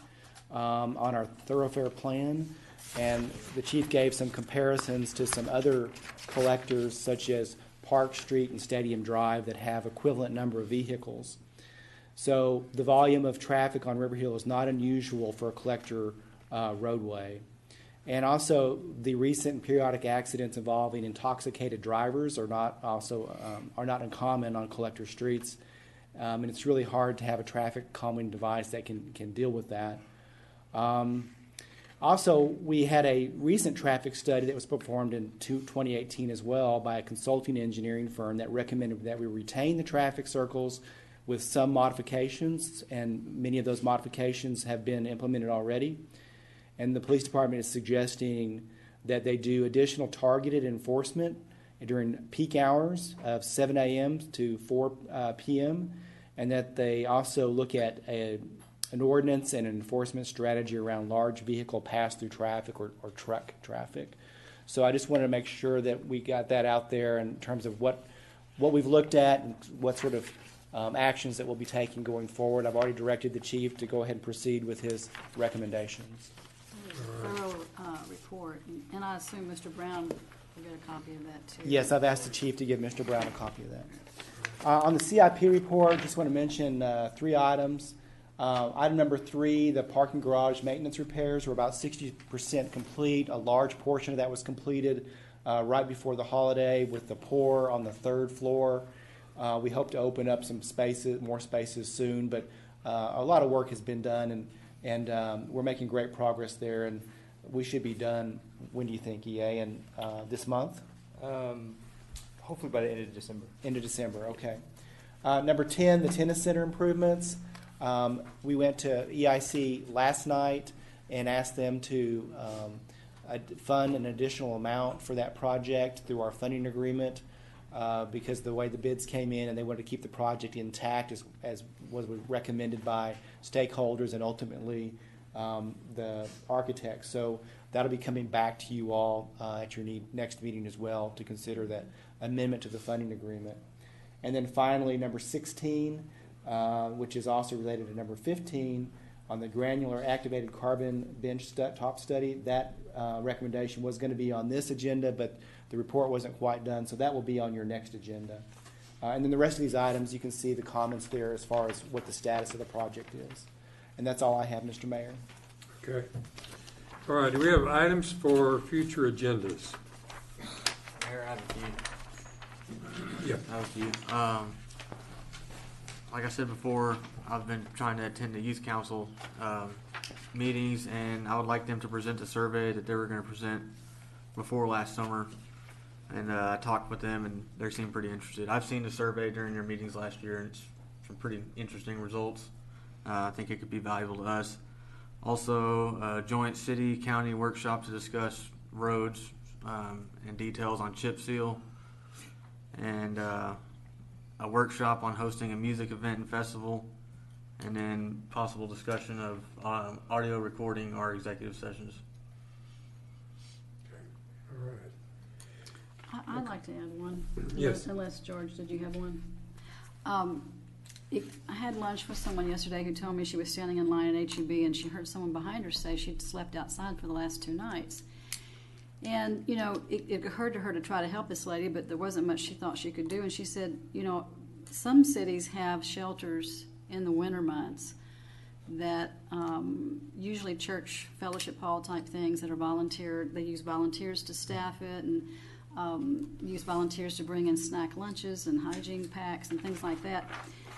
on our thoroughfare plan. And the chief gave some comparisons to some other collectors, such as Park Street and Stadium Drive, that have equivalent number of vehicles. So the volume of traffic on River Hill is not unusual for a collector roadway. And also, the recent periodic accidents involving intoxicated drivers are not uncommon on collector streets, and it's really hard to have a traffic calming device that can deal with that. Also, we had a recent traffic study that was performed in 2018 as well by a consulting engineering firm that recommended that we retain the traffic circles with some modifications, and many of those modifications have been implemented already. And the police department is suggesting that they do additional targeted enforcement during peak hours of 7 a.m. to 4 p.m., and that they also look at an ordinance and an enforcement strategy around large vehicle pass-through traffic or truck traffic. So I just wanted to make sure that we got that out there in terms of what we've looked at and what sort of actions that we'll be taking going forward. I've already directed the chief to go ahead and proceed with his recommendations. Thorough report, and I assume Mr. Brown will get a copy of that too. Yes, I've asked the chief to give Mr. Brown a copy of that. On the CIP report, just want to mention 3 items. Item number 3, the parking garage maintenance repairs were about 60% complete. A large portion of that was completed right before the holiday with the pour on the 3rd floor. We hope to open up some spaces, more spaces soon, but a lot of work has been done, and we're making great progress there, and we should be done, when do you think, EA, and this month? Hopefully by the end of December. End of December, okay. Number 10, the tennis center improvements. We went to EIC last night and asked them to fund an additional amount for that project through our funding agreement because the way the bids came in, and they wanted to keep the project intact as was recommended by stakeholders and ultimately the architects. So that'll be coming back to you all at your next meeting as well to consider that amendment to the funding agreement. And then finally, number 16, which is also related to number 15, on the granular activated carbon bench top study. That recommendation was going to be on this agenda, but the report wasn't quite done, so that will be on your next agenda. And then the rest of these items, you can see the comments there as far as what the status of the project is. And that's all I have, Mr. Mayor. Okay. All right, do we have items for future agendas? Mayor, I have a few. Yeah. I have a few. Like I said before, I've been trying to attend the youth council meetings, and I would like them to present the survey that they were going to present before last summer. And I talked with them, and they seem pretty interested. I've seen the survey during their meetings last year, and it's some pretty interesting results. I think it could be valuable to us. Also, a joint city-county workshop to discuss roads and details on chip seal, and a workshop on hosting a music event and festival, and then possible discussion of audio recording or executive sessions. All right. I'd like to add one. Yes. Unless, George, did you have one? I had lunch with someone yesterday who told me she was standing in line at HEB and she heard someone behind her say she'd slept outside for the last 2 nights. And, you know, it occurred to her to try to help this lady, but there wasn't much she thought she could do. And she said, you know, some cities have shelters in the winter months that usually church fellowship hall type things that are volunteer. They use volunteers to staff it and use volunteers to bring in snack lunches and hygiene packs and things like that.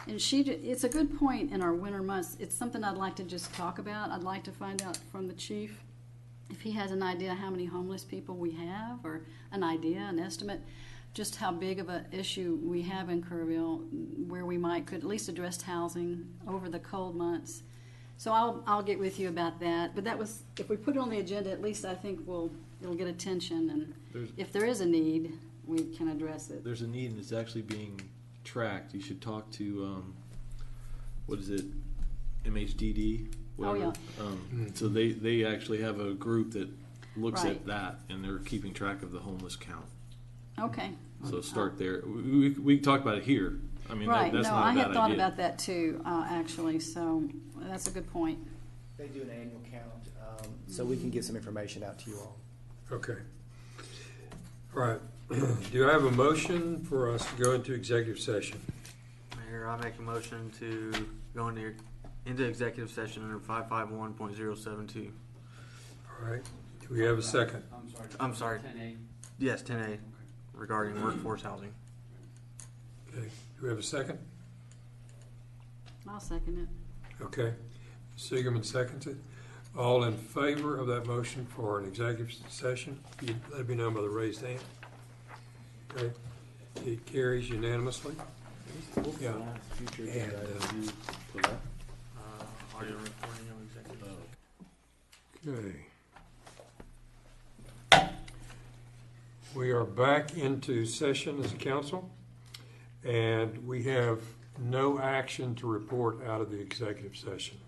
And it's a good point in our winter months. It's something I'd like to just talk about. I'd like to find out from the chief if he has an idea how many homeless people we have, or an estimate, just how big of an issue we have in Kerrville, where we could at least address housing over the cold months. So I'll get with you about that. But that was, if we put it on the agenda, at least I think it'll get attention, and if there is a need, we can address it. There's a need, and it's actually being tracked. You should talk to what is it, MHDD? Whatever. Oh, yeah. So they actually have a group that looks Right. at that, and they're keeping track of the homeless count. Okay. So start there. We can talk about it here. I mean, Right. that's No, not a I bad had thought idea. about that too, actually. So that's a good point. They do an annual count, so we can get some information out to you all. Okay. All right. Do I have a motion for us to go into executive session? Mayor, I make a motion to go into executive session under 551.072. All right. Do we have a second? I'm sorry. 10A. Yes, 10A, regarding workforce housing. Okay. Do we have a second? I'll second it. Okay. Sigerman seconds it. All in favor of that motion for an executive session, let me know by the raised hand. Okay. It carries unanimously. Yeah. And, Audio recording of executive. okay. We are back into session as a council, and we have no action to report out of the executive session.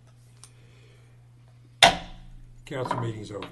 Council meeting's over.